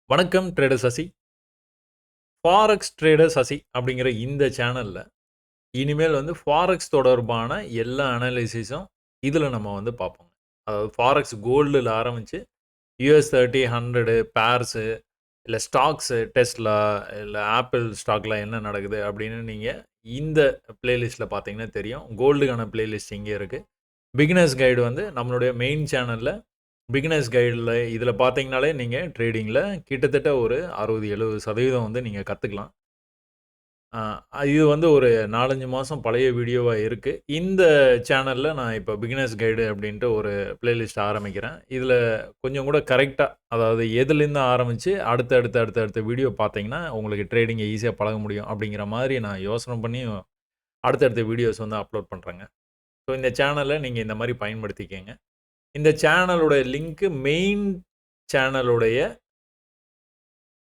வணக்கம் trader Sasi. Forex trader Sasi அப்படிங்கிற இந்த சேனல்ல இனிமேல் வந்து ஃபாரெக்ஸ் தொடர்பான எல்லா அனாலிசிஸும் இதில நம்ம வந்து பார்ப்போங்க. அதாவது ஃபாரெக்ஸ் கோல்டுல ஆரம்பிச்சு யுஎஸ் 30, 100 பேர்ஸு இல்ல ஸ்டாக்ஸு டெஸ்லா இல்ல ஆப்பிள் ஸ்டாக்ல என்ன நடக்குது அப்படின்னு நீங்க இந்த பிளேலிஸ்ட்ல பார்த்தீங்கன்னா தெரியும். கோல்டுக்கான பிளேலிஸ்ட் இங்கே இருக்கு. பிகினர்ஸ் கைடு வந்து நம்மளுடைய மெயின் சேனல்ல பிகினர்ஸ் கைடுல இதில பார்த்தீங்கனாலே நீங்க ட்ரேடிங்கில கிட்டத்தட்ட ஒரு 60, 70% வந்து நீங்க கத்துக்கலாம். ஆ இது வந்து ஒரு 4, 5 மாசம் பழைய வீடியோவா இருக்கு. இந்த சேனல்ல நான் இப்ப பிகினர்ஸ் கைடு அப்படின்ட்டு ஒரு பிளேலிஸ்ட் ஆரம்பிக்கிறேன். இதில கொஞ்சம் கூட கரெக்ட்டா அதாவது எதுலேருந்து ஆரம்பிச்சு அடுத்த வீடியோ பார்த்தீங்கன்னா, உங்களுக்கு ட்ரேடிங்க ஈஸியா பழக முடியும் அப்படிங்கிற மாரி நான் யோசனை பண்ணி அடுத்தடுத்த வீடியோஸ் வந்து அப்லோட் பண்றேங்க. ஸோ இந்த சேனல நீங்க இந்த மாரி பயன்படுத்திக்கங்க. இந்த சேனலோட லிங்க் மெயின் சேனலுடைய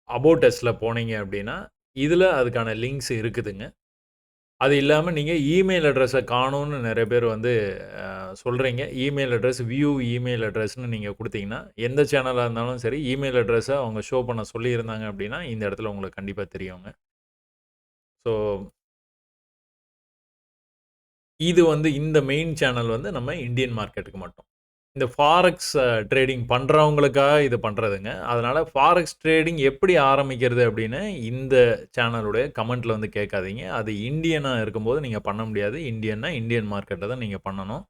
அபௌட் அஸ்ல போனீங்க அப்படின்னா, இதில அதுக்கான லிங்க்ஸ் இருக்குதுங்க. அது இல்லாம நீங்க இமெயில் அட்ரஸ காணோம்னு நெறைய பேர் வந்து சொல்றீங்க. இமெயில் அட்ரஸ் வியூ இமெயில் அட்ரஸ்ன்னு நீங்க குடுத்தீங்கன்னா, எந்த சேனலா இருந்தாலும் சரி, இமெயில் அட்ரஸ அவங்க ஷோ பண்ண சொல்லியிருந்தாங்க அப்படின்னா, இந்த இடத்துல உங்களுக்கு கண்டிப்பா தெரியுங்க. ஸோ இது வந்து இந்த மெயின் சேனல் வந்து நம்ம இந்தியன் மார்க்கெட்டுக்கு மட்டும். இந்த ஃபாரெக்ஸ் ட்ரேடிங் பண்றவங்களுக்காக இது பண்றதுங்க. அதனால ஃபாரெக்ஸ் ட்ரேடிங் எப்படி ஆரம்பிக்கிறது அப்படின்னு இந்த சேனலுடைய கமெண்ட்ல வந்து கேட்காதீங்க. அது இந்தியனா இருக்கும்போது நீங்க பண்ண முடியாது. இந்தியன்னா இந்தியன் மார்க்கெட்ல தான் நீங்க பண்ணணும்.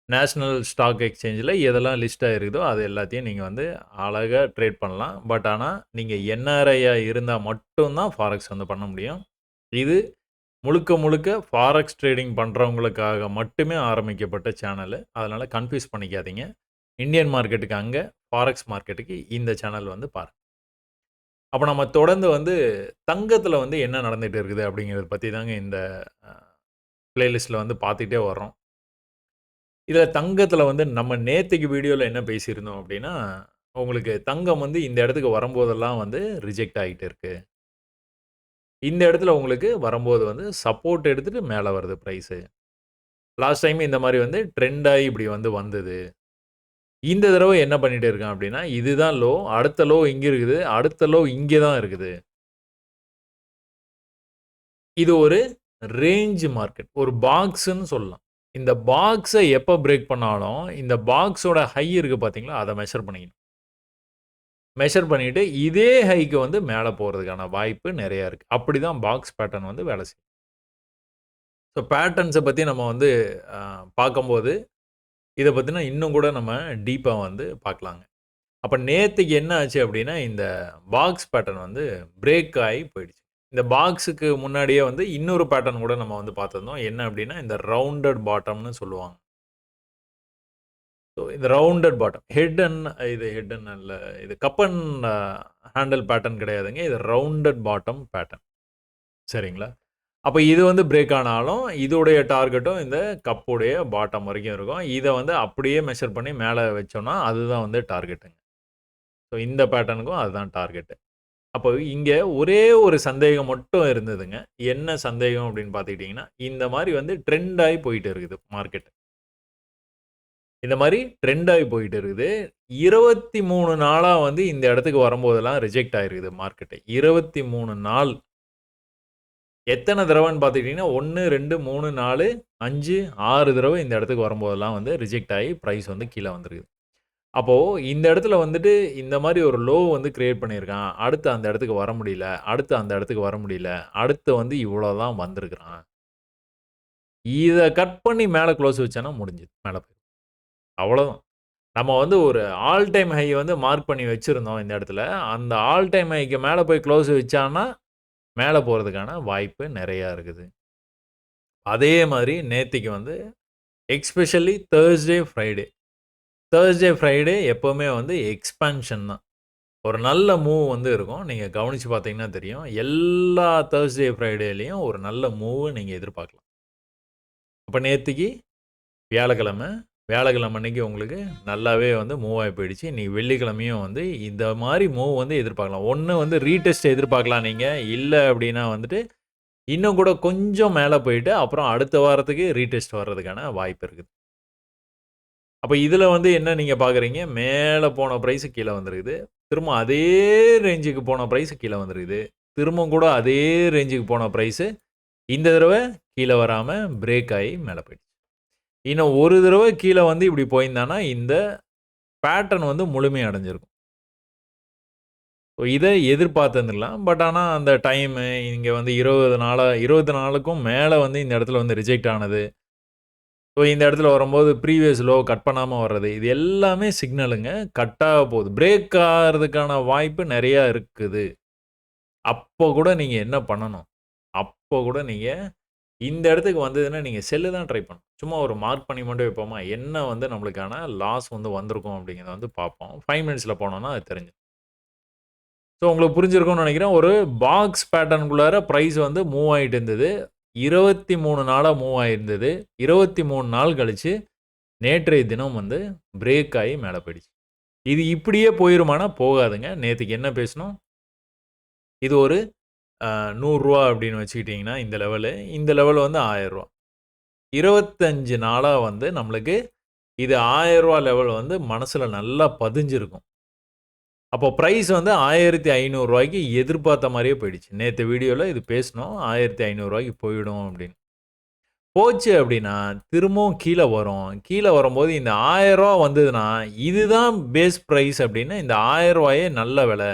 நேஷனல் ஸ்டாக் எக்ஸ்சேஞ்சில எதெல்லாம் லிஸ்ட் ஆயிருக்குதோ, அது எல்லாத்தையும் நீங்க வந்து அழகா ட்ரேட் பண்ணலாம். பட் ஆனா, நீங்க என்ஆர்ஐயா இருந்தா மட்டும் தான் ஃபாரெக்ஸ் வந்து பண்ண முடியும். இது முழுக்க, முழுக்க ஃபாரெக்ஸ் ட்ரேடிங் பண்றவங்களுக்காக மட்டுமே ஆரம்பிக்கப்பட்ட சேனலு. அதனால கன்ஃப்யூஸ் பண்ணிக்காதீங்க. இந்தியன் மார்க்கெட்டுக்கு அங்க, ஃபாரெக்ஸ் மார்க்கெட்டுக்கு இந்த சேனல் வந்து பாருங்க. அப்ப நம்ம தொடர்ந்து வந்து தங்கத்தில வந்து என்ன நடந்துட்டு இருக்குது அப்படிங்கிறத பத்தி தாங்க இந்த அ பிளேலிஸ்ட்ல வந்து பார்த்துட்டே வர்றோம். இதில தங்கத்தில வந்து நம்ம நேத்தைக்கு வீடியோல என்ன பேசியிருந்தோம் அப்படின்னா, உங்களுக்கு தங்கம் வந்து இந்த இடத்துக்கு வரும்போதெல்லாம் வந்து ரிஜெக்ட் ஆகிட்டு இருக்கு. இந்த இடத்துல உங்களுக்கு வரும்போது வந்து சப்போர்ட் எடுத்துட்டு மேல வருது பிரைஸு. லாஸ்ட் டைம் இந்த மாரி வந்து ட்ரெண்ட் ஆயி இப்படி வந்து வந்தது. இந்த தடவ என்ன பண்ணிட்டு இருக்கான் அப்படின்னா, இதுதான் லோ. அடுத்த லோ இங்க இருக்குது. அடுத்த லோ இங்க தான் இருக்குது. இது ஒரு ரேஞ்ச் மார்க்கெட். ஒரு பாக்ஸ்ன்னு சொல்லலாம். இந்த பாக்ஸ எப்ப பிரேக் பண்ணாலும், இந்த பாக்ஸோட ஹை இருக்கு பார்த்தீங்களா, அத மெஷர் பண்ணிக்கணும். மெஷர் பண்ணிட்டு, இதே ஹைக்கு வந்து மேல போறதுக்கான வாய்ப்பு நெறைய இருக்கு. அப்படிதான் பாக்ஸ் பேட்டர்ன் வந்து வேலை செய்யும். ஸோ பேட்டர்ன்ஸ பத்தி நம்ம வந்து அ பார்க்கும்போது, இத பத்தின இன்னும் கூட நம்ம டீப்பா வந்து பார்க்கலாங்க. அப்ப நேத்தைக்கு என்ன ஆச்சு அப்படின்னா, இந்த பாக்ஸ் பேட்டர்ன் வந்து பிரேக் ஆயி போயிடுச்சு. இந்த பாக்ஸுக்கு முன்னாடியே வந்து இன்னொரு பேட்டர்ன் கூட நம்ம வந்து பார்த்திருந்தோம். என்ன அப்படின்னா, இந்த ரவுண்டட் பாட்டம்னு சொல்லுவாங்க. ஸோ இந்த ரவுண்டட் பாட்டம். ஹெட் அண்ட் இல்ல. இது கப் அண்ட் ஹேண்டில் பேட்டர்ன் கிடையாதுங்க. இது ரவுண்டட் பாட்டம் பேட்டர்ன். சரிங்களா? அப்ப இது வந்து பிரேக் ஆனாலும், இதோடைய டார்கெட்டும் இந்த கப்புடைய பாட்டம் வரைக்கும் இருக்கும். இத வந்து அப்படியே மெஷர் பண்ணி மேல வச்சோம்னா, அதுதான் வந்து டார்கெட்டுங்க. ஸோ இந்த பேட்டர்னுக்கும் அதுதான் டார்கெட்டு. அப்போ இங்க ஒரே ஒரு சந்தேகம் மட்டும் இருந்ததுங்க. என்ன சந்தேகம் அப்படின்னு பார்த்துக்கிட்டீங்கன்னா, இந்த மாரி வந்து ட்ரெண்ட் ஆயி போயிட்டு இருக்குது மார்க்கெட். இந்த மாரி ட்ரெண்ட் ஆயி போயிட்டு இருக்குது. 23 நாளா வந்து இந்த இடத்துக்கு வரும்போதெல்லாம் ரிஜெக்ட் ஆயிருக்குது மார்க்கெட். 23 நாள். எத்தன தடவன்னு பார்த்துக்கிட்டீங்கன்னா, 1, 2, 3, 4, 5, 6 தடவ இந்த இடத்துக்கு வரும்போதெல்லாம் வந்து ரிஜெக்ட் ஆயி பிரைஸ் வந்து கீழ வந்திருக்குது. அப்போ இந்த இடத்துல வந்துட்டு இந்த மாரி ஒரு லோ வந்து கிரியேட் பண்ணியிருக்கான். அடுத்து அந்த இடத்துக்கு வர முடியல. அடுத்து அந்த இடத்துக்கு வர முடியல. அடுத்து வந்து இவ்வளோ தான் வந்திருக்கிறான். இத கட் பண்ணி மேல குளோஸ் வச்சான்னா முடிஞ்சுது. மேல போயிரும். அவ்வளோதான். நம்ம வந்து ஒரு ஆல் டைம் ஹை வந்து மார்க் பண்ணி வச்சிருந்தோம் இந்த இடத்துல. அந்த ஆல் டைம் ஹைக்கு மேல போய் குளோஸ் வச்சான்னா, மேல போறதுக்கான வாய்ப்பு நெறையா இருக்குது. அதே மாரி நேத்திக்கு வந்து எஸ்பெஷலி Thursday, Friday எப்பவுமே வந்து எக்ஸ்பான்ஷன் தான். ஒரு நல்ல மூவ் வந்து இருக்கும். நீங்க கவனிச்சு பார்த்தீங்கன்னா தெரியும். எல்லா Thursday, Fridayலயும் ஒரு நல்ல மூவ் நீங்க எதிர்பார்க்கலாம். அப்ப நேத்திக்கு வியாழக்கிழமை. வியாழக்கிழமை அன்னைக்கு உங்களுக்கு நல்லாவே வந்து மூவ் ஆயி போயிடுச்சு. இன்னைக்கு வெள்ளிக்கிழமையும் வந்து இந்த மாரி மூவ் வந்து எதிர்பார்க்கலாம். ஒண்ணு வந்து ரீடெஸ்ட் எதிர்பார்க்கலாம் நீங்க. இல்ல அப்டின்னா வந்துட்டு, இன்னும் கூட கொஞ்சம் மேல போயிட்டு, அப்புறம் அடுத்த வாரத்துக்கு ரீடெஸ்ட் வர்றதுக்கான வாய்ப்பு இருக்குது. அப்ப இதுல வந்து என்ன நீங்க பார்க்குறீங்க, மேல போன பிரைஸ் கீழ வந்திருக்குது. திரும்ப அதே ரேஞ்சுக்கு போன பிரைஸ் கீழ வந்துருக்குது. திரும்பவும் கூட அதே ரேஞ்சுக்கு போன பிரைஸ் இந்த தடவ கீழ வராம பிரேக் ஆயி மேல போயிடுச்சு. இன்னும் ஒரு தடவ கீழ வந்து இப்படி போயிருந்தான்னா, இந்த பேட்டர்ன் வந்து முழுமை அடைஞ்சிருக்கும். இத எதிர்பார்த்திருந்துக்கலாம். பட் ஆனா அந்த டைமு இங்க வந்து 20 நாளுக்கும் மேல வந்து இந்த இடத்துல வந்து ரிஜெக்ட் ஆனது. ஸோ இந்த இடத்துல வரும்போது ப்ரீவியஸ் லோ கட் பண்ணாம வர்றது. இது எல்லாமே சிக்னலுங்க. கட் ஆக போகுது. பிரேக் ஆகுறதுக்கான வாய்ப்பு நெறையா இருக்குது. அப்போ கூட நீங்க என்ன பண்ணணும்? அப்போ கூட நீங்க இந்த இடத்துக்கு வந்ததுன்னா, நீங்க செல்லு தான் ட்ரை பண்ணணும். சும்மா ஒரு மார்க் பண்ணி மட்டும் வைப்போமா? என்ன வந்து நம்மளுக்கான லாஸ் வந்து வந்திருக்கும் அப்படிங்கிறத வந்து பார்ப்போம். 5 மினிட்ஸ்ல போனோம்னா அது தெரிஞ்சிரும். ஸோ உங்களுக்கு புரிஞ்சிருக்கும்னு நெனைக்கிறேன். ஒரு பாக்ஸ் பேட்டர்னுக்குள்ளார பிரைஸ் வந்து மூவ் ஆயிட்டு இருந்தது. 23 நாளா மூவ் ஆயிருந்தது. 23 நாள் கழிச்சு, நேற்றைய தினம் வந்து பிரேக் ஆயி மேல போயிடுச்சு. இது இப்படியே போயிருமானா போகாதுங்க. நேத்தைக்கு என்ன பேசினோம்? இது ஒரு ரூ. 100 அப்படின்னு வச்சுக்கிட்டீங்கன்னா, இந்த லெவலு. இந்த லெவல் வந்து ரூ. 1000. 25 நாளா வந்து நம்மளுக்கு இது ரூ. 1000 லெவல் வந்து மனசுல நல்லா பதிஞ்சிருக்கும். அப்போ பிரைஸ் வந்து ரூ. 1500க்கு எதிர்பார்த்த மாரியே போயிடுச்சு. நேத்து வீடியோல இது பேசினோம். ரூ. 1500க்கு போயிடும் அப்படின்னு. போச்சு அப்படின்னா, திரும்பவும் கீழ வரும். கீழ வரும்போது இந்த ரூ. 1000 வந்ததுன்னா, இதுதான் பேஸ் பிரைஸ் அப்படின்னா, இந்த ரூ. 1000 நல்ல விலை.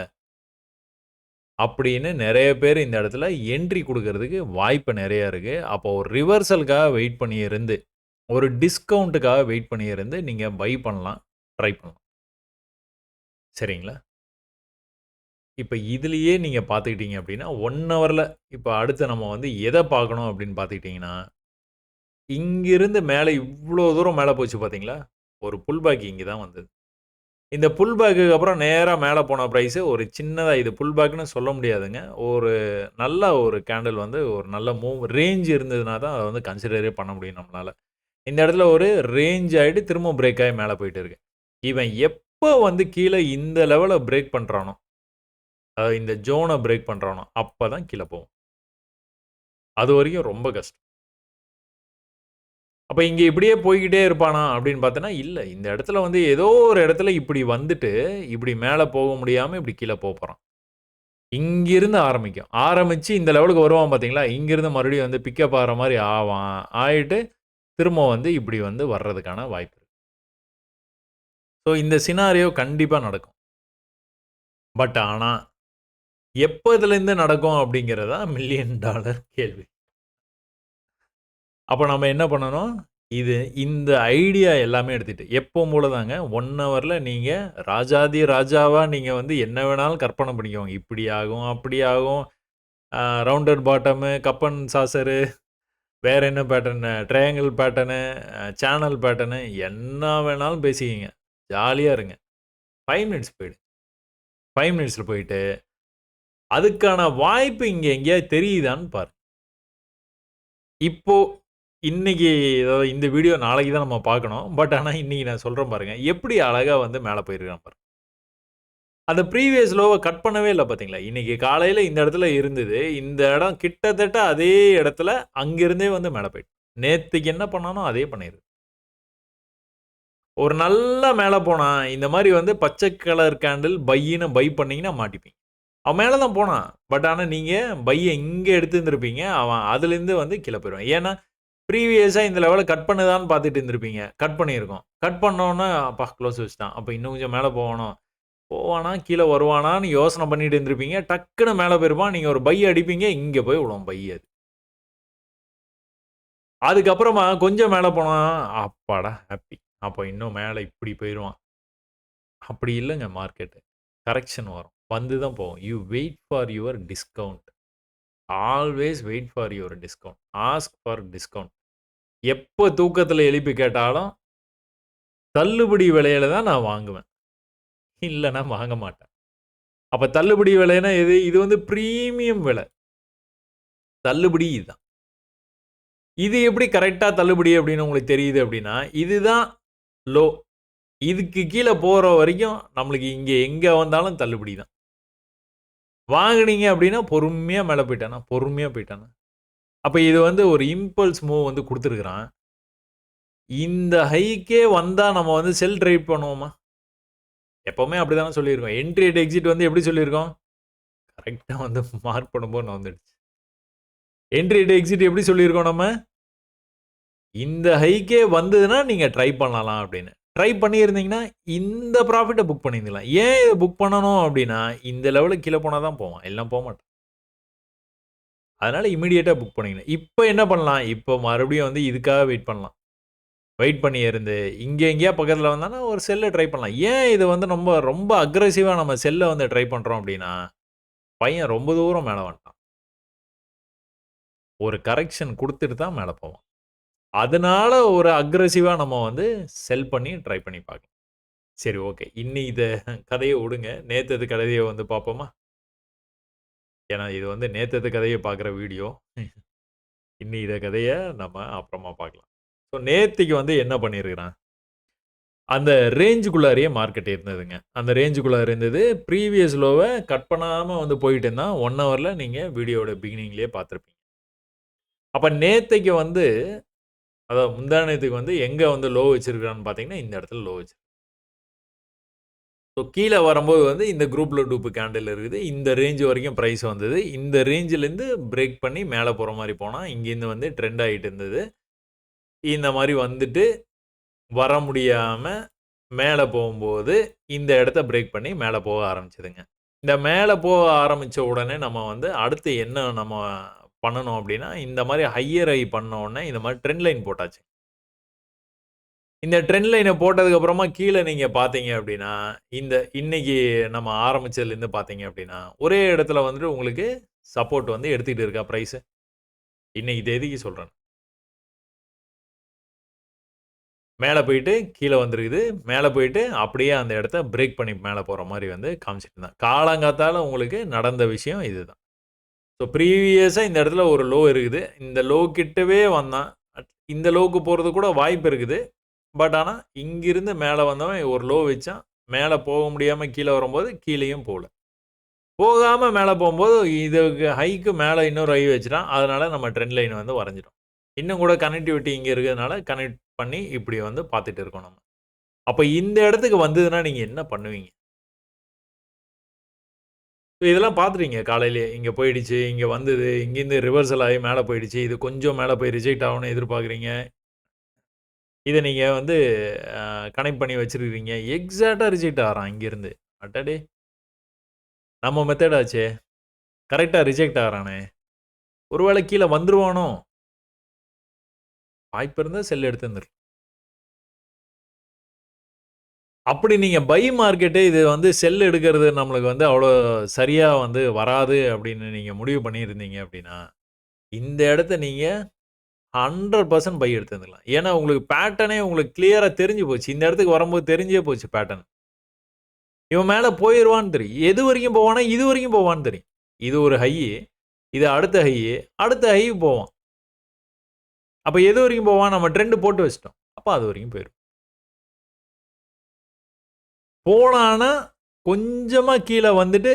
அப்படின்னு நெறைய பேர் இந்த இடத்துல என்ட்ரி குடுக்கறதுக்கு வாய்ப்பு நெறைய இருக்கு. அப்போ ஒரு ரிவர்சலுக்காக வெயிட் பண்ணி இருந்து, ஒரு டிஸ்கவுண்ட்டுக்காக வெயிட் பண்ணி இருந்து, நீங்க பை பண்ணலாம். ட்ரை பண்ணலாம். சரிங்களா? இப்ப இதிலேயே நீங்க பார்த்துக்கிட்டீங்க அப்படின்னா, 1 ஹவர்ல இப்ப அடுத்து நம்ம வந்து எத பார்க்கணும் அப்படின்னு பார்த்துக்கிட்டீங்கன்னா, இங்கிருந்து மேல இவ்ளோ தூரம் மேல போச்சு பார்த்தீங்களா? ஒரு புல் பேக் இங்க தான் வந்தது. இந்த புல் பேக்குக்கு அப்புறம் நேரா மேல போன பிரைஸ் ஒரு சின்னதா இது புல் பேக்ன்னு சொல்ல முடியாதுங்க. ஒரு நல்ல ஒரு கேண்டில் வந்து ஒரு நல்ல ரேஞ்ச் இருந்ததுனா தான் அத வந்து கன்சிடரே பண்ண முடியும் நம்மளால. இந்த இடத்துல ஒரு ரேஞ்ச் ஆயிட்டு திரும்ப பிரேக் ஆயி மேல போயிட்டு இருக்கு. இவன் எப்ப வந்து கீழ இந்த லெவல பிரேக் பண்றானோ, இந்த ஜோன பிரேக் பண்றானோ, அப்பதான் கீழ போவும். அதுவரைக்கும் ரொம்ப கஷ்டம். அப்ப இங்க இப்படியே போய்க்கிட்டே இருப்பானா அப்படின்னு பார்த்தோன்னா, இல்ல. இந்த இடத்துல வந்து ஏதோ ஒரு இடத்துல இப்படி வந்துட்டு, இப்படி மேல போக முடியாம இப்படி கீழ போப்போறான். இங்கிருந்து ஆரம்பிக்கும். ஆரம்பிச்சு இந்த லெவலுக்கு வருவான் பார்த்தீங்களா? இங்கிருந்து மறுபடியும் வந்து பிக்கப் ஆகுற மாரி ஆவான். ஆயிட்டு திரும்ப வந்து இப்படி வந்து வர்றதுக்கான வாய்ப்பு இருக்கு. ஸோ இந்த சினாரியோ கண்டிப்பா நடக்கும். பட் ஆனா, எப்பதுலேருந்து நடக்கும் அப்படிங்கிறது தான் $1,000,000 கேள்வி. அப்ப நம்ம என்ன பண்ணணும்? இந்த ஐடியா எல்லாமே எடுத்துட்டு, எப்பவும் போல தாங்க 1 ஹவர்ல நீங்க ராஜாதி ராஜாவா நீங்க வந்து என்ன வேணாலும் கற்பனை பண்ணிக்கோங்க. இப்படி ஆகும், அப்படி ஆகும். Rounded bottom, cup and saucer, வேற என்ன pattern, triangle pattern, channel pattern என்ன வேணாலும் பேசிக்கங்க. ஜாலியா இருங்க. 5 மினிட்ஸ் போயிடு. 5 மினிட்ஸ்ல போயிட்டு, அதுக்கான வாய்ப்பு இங்க எங்கேயாவது தெரியுதான்னு பாருங்க. இப்போ இன்னைக்கு அதாவது இந்த வீடியோ நாளைக்கு தான் நம்ம பார்க்கணும். பட் ஆனா இன்னைக்கு நான் சொல்றேன் பாருங்க. எப்படி அழகா வந்து மேல போயிருக்கான் பாருங்க. அந்த ப்ரீவியஸ் லோவ கட் பண்ணவே இல்ல பார்த்தீங்களா? இன்னைக்கு காலையில இந்த இடத்துல இருந்தது. இந்த இடம் கிட்டத்தட்ட அதே இடத்துல அங்கிருந்தே வந்து மேல போயிட்டு. நேத்தைக்கு என்ன பண்ணானோ அதே பண்ணியிருக்கு. ஒரு நல்லா மேல போனான். இந்த மாரி வந்து பச்சை கலர் கேண்டில் பைன்னு பை பண்ணீங்கன்னா மாட்டிப்பீங்க. அவன் மேல தான் போனான். பட் ஆனா நீங்க பைய இங்க எடுத்திருந்திருப்பீங்க. அவன் அதுலேருந்து வந்து கீழ போயிருவான். ஏன்னா, ப்ரீவியஸா இந்த லெவல கட் பண்ணுதான்னு பார்த்துட்டு இருந்திருப்பீங்க. கட் பண்ணியிருக்கும். கட் பண்ணோனே அப்பா க்ளோஸ் வச்சுட்டான். அப்ப இன்னும் கொஞ்சம் மேல போகணும். போவானா? கீழ வருவானான்னு யோசனை பண்ணிட்டு இருந்திருப்பீங்க. டக்குனு மேல போயிருப்பான். நீங்க ஒரு பை அடிப்பீங்க. இங்க போய் விழும் பை அது. அதுக்கப்புறமா கொஞ்சம் மேல போனா, அப்பாடா! ஹாப்பி. அப்ப இன்னும் மேல இப்படி போயிருவான். அப்படி இல்லங்க மார்க்கெட். கரெக்ஷன் வரும். வந்து தான் போகும். You wait for your discount. Always wait for your discount. Ask for discount. எப்ப தூக்கத்துல எழுப்பி கேட்டாலும், தள்ளுபடி விலையில தான் நான் வாங்குவேன். இல்லன்னா வாங்க மாட்டேன். அப்ப தள்ளுபடி விலைன்னா எது? இது வந்து பிரீமியம் விலை. தள்ளுபடி இதுதான். இது எப்படி கரெக்ட்டா தள்ளுபடி அப்படின்னு உங்களுக்கு தெரியுது அப்படின்னா, இதுதான் லோ. இதுக்கு கீழ போற வரைக்கும் நம்மளுக்கு இங்க எங்க வந்தாலும் தள்ளுபடி தான். வாங்குனீங்க அப்படின்னா பொறுமையா மேல போயிட்டானா, பொறுமையா போயிட்டானா. அப்ப இது வந்து ஒரு இம்பல்ஸ் மூவ் வந்து குடுத்திருக்கிறான். இந்த ஹைக்கே வந்தா நம்ம வந்து செல் ட்ரை பண்ணுவோமா? எப்பவுமே அப்படிதானே சொல்லியிருக்கோம். என்ட்ரி அட் எக்ஸிட் வந்து எப்படி சொல்லியிருக்கோம்? கரெக்ட்டா வந்து மார்க் பண்ணும்போது நான் வந்துடுச்சு. என்ட்ரி அட் எக்ஸிட் எப்படி சொல்லியிருக்கோம் நம்ம? இந்த ஹைக்கே வந்ததுன்னா நீங்க ட்ரை பண்ணலாம் அப்படின்னு. ட்ரை பண்ணியிருந்தீங்கன்னா, இந்த ப்ராஃபிட்ட புக் பண்ணியிருந்துக்கலாம். ஏன் இத புக் பண்ணணும் அப்படின்னா, இந்த லெவலுக்கு கீழ போனா தான் போவான். இல்லனா போமாட்டான். அதனால இமிடியேட்டா புக் பண்ணிக்கணும். இப்ப என்ன பண்ணலாம்? இப்ப மறுபடியும் வந்து இதுக்காக வெயிட் பண்ணலாம். வெயிட் பண்ணி இருந்து, இங்க எங்கேயா பக்கத்துல வந்தான்னா ஒரு செல்ல ட்ரை பண்ணலாம். ஏன் இது வந்து ரொம்ப ரொம்ப அக்ரெசிவா நம்ம செல்ல வந்து ட்ரை பண்றோம் அப்படின்னா, பையன் ரொம்ப தூரம் மேல வந்துட்டான். ஒரு கரெக்ஷன் குடுத்துட்டு தான் மேல போவான். அதனால ஒரு அக்ரெசிவா நம்ம வந்து செல் பண்ணி ட்ரை பண்ணி பார்க்கலாம். சரி ஓகே. இன்னி இத கதைய விடுங்க. நேத்தது கதைய வந்து பார்ப்போமா? ஏன்னா இது வந்து நேத்தது கதைய பார்க்குற வீடியோ. இன்னி இத கதைய நம்ம அப்புறமா பார்க்கலாம். ஸோ நேத்திக்கு வந்து என்ன பண்ணியிருக்கிறான்? அந்த ரேஞ்சுக்குள்ளாரயே மார்க்கெட் இருந்ததுங்க. அந்த ரேஞ்சுக்குள்ள இருந்தது. ப்ரீவியஸ் லோவ கட் பண்ணாம வந்து போயிட்டு இருந்தான். 1 ஹவர்ல நீங்க வீடியோவோட பிகினிங்லயே பார்த்திருப்பீங்க. அப்ப நேத்தைக்கு வந்து அதாவது முந்தா நேத்துக்கு வந்து எங்க வந்து லோ வச்சிருக்கான்னு பார்த்தீங்கன்னா, இந்த இடத்துல லோ வச்சிருக்கான். ஸோ கீழ வரும்போது வந்து இந்த குரூப்ல டூப் கேண்டில் இருக்குது. இந்த ரேஞ்ச் வரைக்கும் பிரைஸ் வந்தது. இந்த ரேஞ்சிலேருந்து பிரேக் பண்ணி மேல போற மாரி போனா, இங்கேருந்து வந்து ட்ரெண்ட் ஆயிட்டு இருந்தது. இந்த மாரி வந்துட்டு வர முடியாம மேல போகும்போது, இந்த இடத்த பிரேக் பண்ணி மேல போக ஆரம்பிச்சதுங்க. இந்த மேல போக ஆரம்பிச்ச உடனே நம்ம வந்து அடுத்து என்ன நம்ம பண்ணணும் அப்டின்னா, இந்த மாரி ஹையர் ஹை பண்ண உடனே இந்த மாரி ட்ரெண்ட் லைன் போட்டாச்சு. இந்த ட்ரெண்ட் லைன போட்டதுக்கு அப்புறமா கீழ நீங்க பார்த்தீங்க அப்டின்னா, இந்த இன்னைக்கு நம்ம ஆரம்பிச்சதுலேருந்து பார்த்தீங்க அப்டின்னா, ஒரே இடத்துல வந்துட்டு உங்களுக்கு சப்போர்ட் வந்து எடுத்துக்கிட்டு இருக்கா பிரைஸ்? இன்னைக்கு தேதிக்கு சொல்றேன். மேல போயிட்டு கீழ வந்திருக்குது. மேல போயிட்டு அப்படியே அந்த இடத்த பிரேக் பண்ணி மேல போற மாரி வந்து காமிச்சிட்டு இருந்தான். காலங்காத்தால உங்களுக்கு நடந்த விஷயம் இதுதான். ஸோ ப்ரீவியஸா இந்த இடத்துல ஒரு லோ இருக்குது. இந்த லோ கிட்டவே வந்தான். இந்த லோவுக்கு போறது கூட வாய்ப்பு இருக்குது. பட் ஆனா, இங்கிருந்து மேல வந்தவன் ஒரு லோ வச்சான். மேல போக முடியாம கீழ வரும்போது, கீழயும் போல. போகாம மேல போம்போது, இதுக்கு ஹைக்கு மேல இன்னொரு ஹை வச்சுட்டான். அதனால நம்ம ட்ரெண்ட் லைன் வந்து வரைஞ்சிட்டோம். இன்னும் கூட கனெக்டிவிட்டி இங்க இருக்கிறதுனால, கனெக்ட் பண்ணி இப்படி வந்து பார்த்துட்டு இருக்கோம் நம்ம. அப்ப இந்த இடத்துக்கு வந்ததுன்னா, நீங்க என்ன பண்ணுவீங்க? இதெல்லாம் பார்த்துட்டீங்க காலையிலேயே. இங்க போயிடுச்சு, இங்க வந்தது, இங்கேருந்து ரிவர்சல் ஆகி மேல போயிடுச்சு. இது கொஞ்சம் மேல போய் ரிஜெக்ட் ஆகும்னு எதிர்பார்க்குறீங்க. இத நீங்க வந்து கனெக்ட் பண்ணி வச்சிருக்கிறீங்க. எக்ஸாக்ட்டா ரிஜெக்ட் ஆகுறான் இங்கிருந்து. அடடே! நம்ம மெத்தட் ஆச்சே! கரெக்ட்டா ரிஜெக்ட் ஆகுறானே! ஒருவேளை கீழ வந்துருவானோ? வாய்ப்பு இருந்தா செல் எடுத்திருந்துருக்கலாம். அப்படி நீங்க பை மார்க்கெட்டு இது வந்து செல் எடுக்கிறது நம்மளுக்கு வந்து அவ்வளோ சரியா வந்து வராது அப்படின்னு நீங்க முடிவு பண்ணியிருந்தீங்க அப்படின்னா, இந்த இடத்த நீங்க 100% பை எடுத்திருந்துக்கலாம். ஏன்னா உங்களுக்கு பேட்டர்னே உங்களுக்கு கிளியரா தெரிஞ்சு போச்சு. இந்த இடத்துக்கு வரும்போது தெரிஞ்சே போச்சு பேட்டர்ன். இவன் மேல போயிருவான்னு தெரியும். எது வரைக்கும் போவான்னா, இது வரைக்கும் போவான்னு தெரியும். இது ஒரு ஹையு. இது அடுத்த ஹையு. அடுத்த ஹைக்கு போவான். அப்ப எது வரைக்கும் போவான்? நம்ம ட்ரெண்ட் போட்டு வச்சுட்டோம். அப்ப அது வரைக்கும் போயிரும். போனான்னா, கொஞ்சமா கீழ வந்துட்டு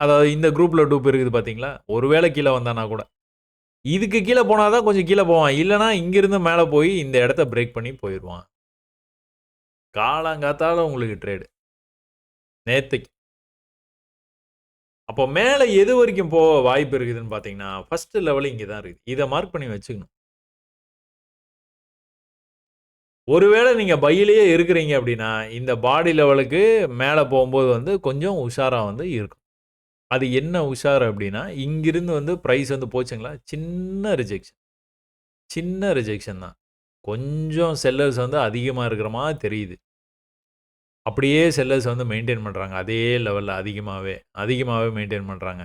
அதாவது இந்த குரூப்ல டூப் இருக்குது பார்த்தீங்களா? ஒருவேள கீழ வந்தான்னா கூட. இதுக்கு கீழ போனா தான் கொஞ்சம் கீழ போவான். இல்லன்னா இங்கிருந்து மேல போய் இந்த இடத்த பிரேக் பண்ணி போயிருவான். காலாங்காத்தால உங்களுக்கு ட்ரேடு. நேத்தைக்கு. அப்போ மேல எது வரைக்கும் போக வாய்ப்பு இருக்குதுன்னு பார்த்தீங்கன்னா, ஃபர்ஸ்ட் லெவல் இங்க தான் இருக்குது. இத மார்க் பண்ணி வச்சுக்கணும். ஒருவேள நீங்க பையிலேயே இருக்கிறீங்க அப்டின்னா, இந்த பாடி லெவலுக்கு மேல போம்போது வந்து கொஞ்சம் உஷாரா வந்து இருக்கும். அது என்ன உஷார் அப்டின்னா, இங்கிருந்து வந்து பிரைஸ் வந்து போச்சுங்களா, சின்ன ரிஜெக்ஷன். சின்ன ரிஜெக்ஷன் தான். கொஞ்சம் செல்லர்ஸ் வந்து அதிகமா இருக்கிற மாரி தெரியுது. அப்படியே செல்லர்ஸ் வந்து மெயின்டெயின் பண்றாங்க. அதே லெவல்ல அதிகமாவே மெயின்டெயின் பண்றாங்க.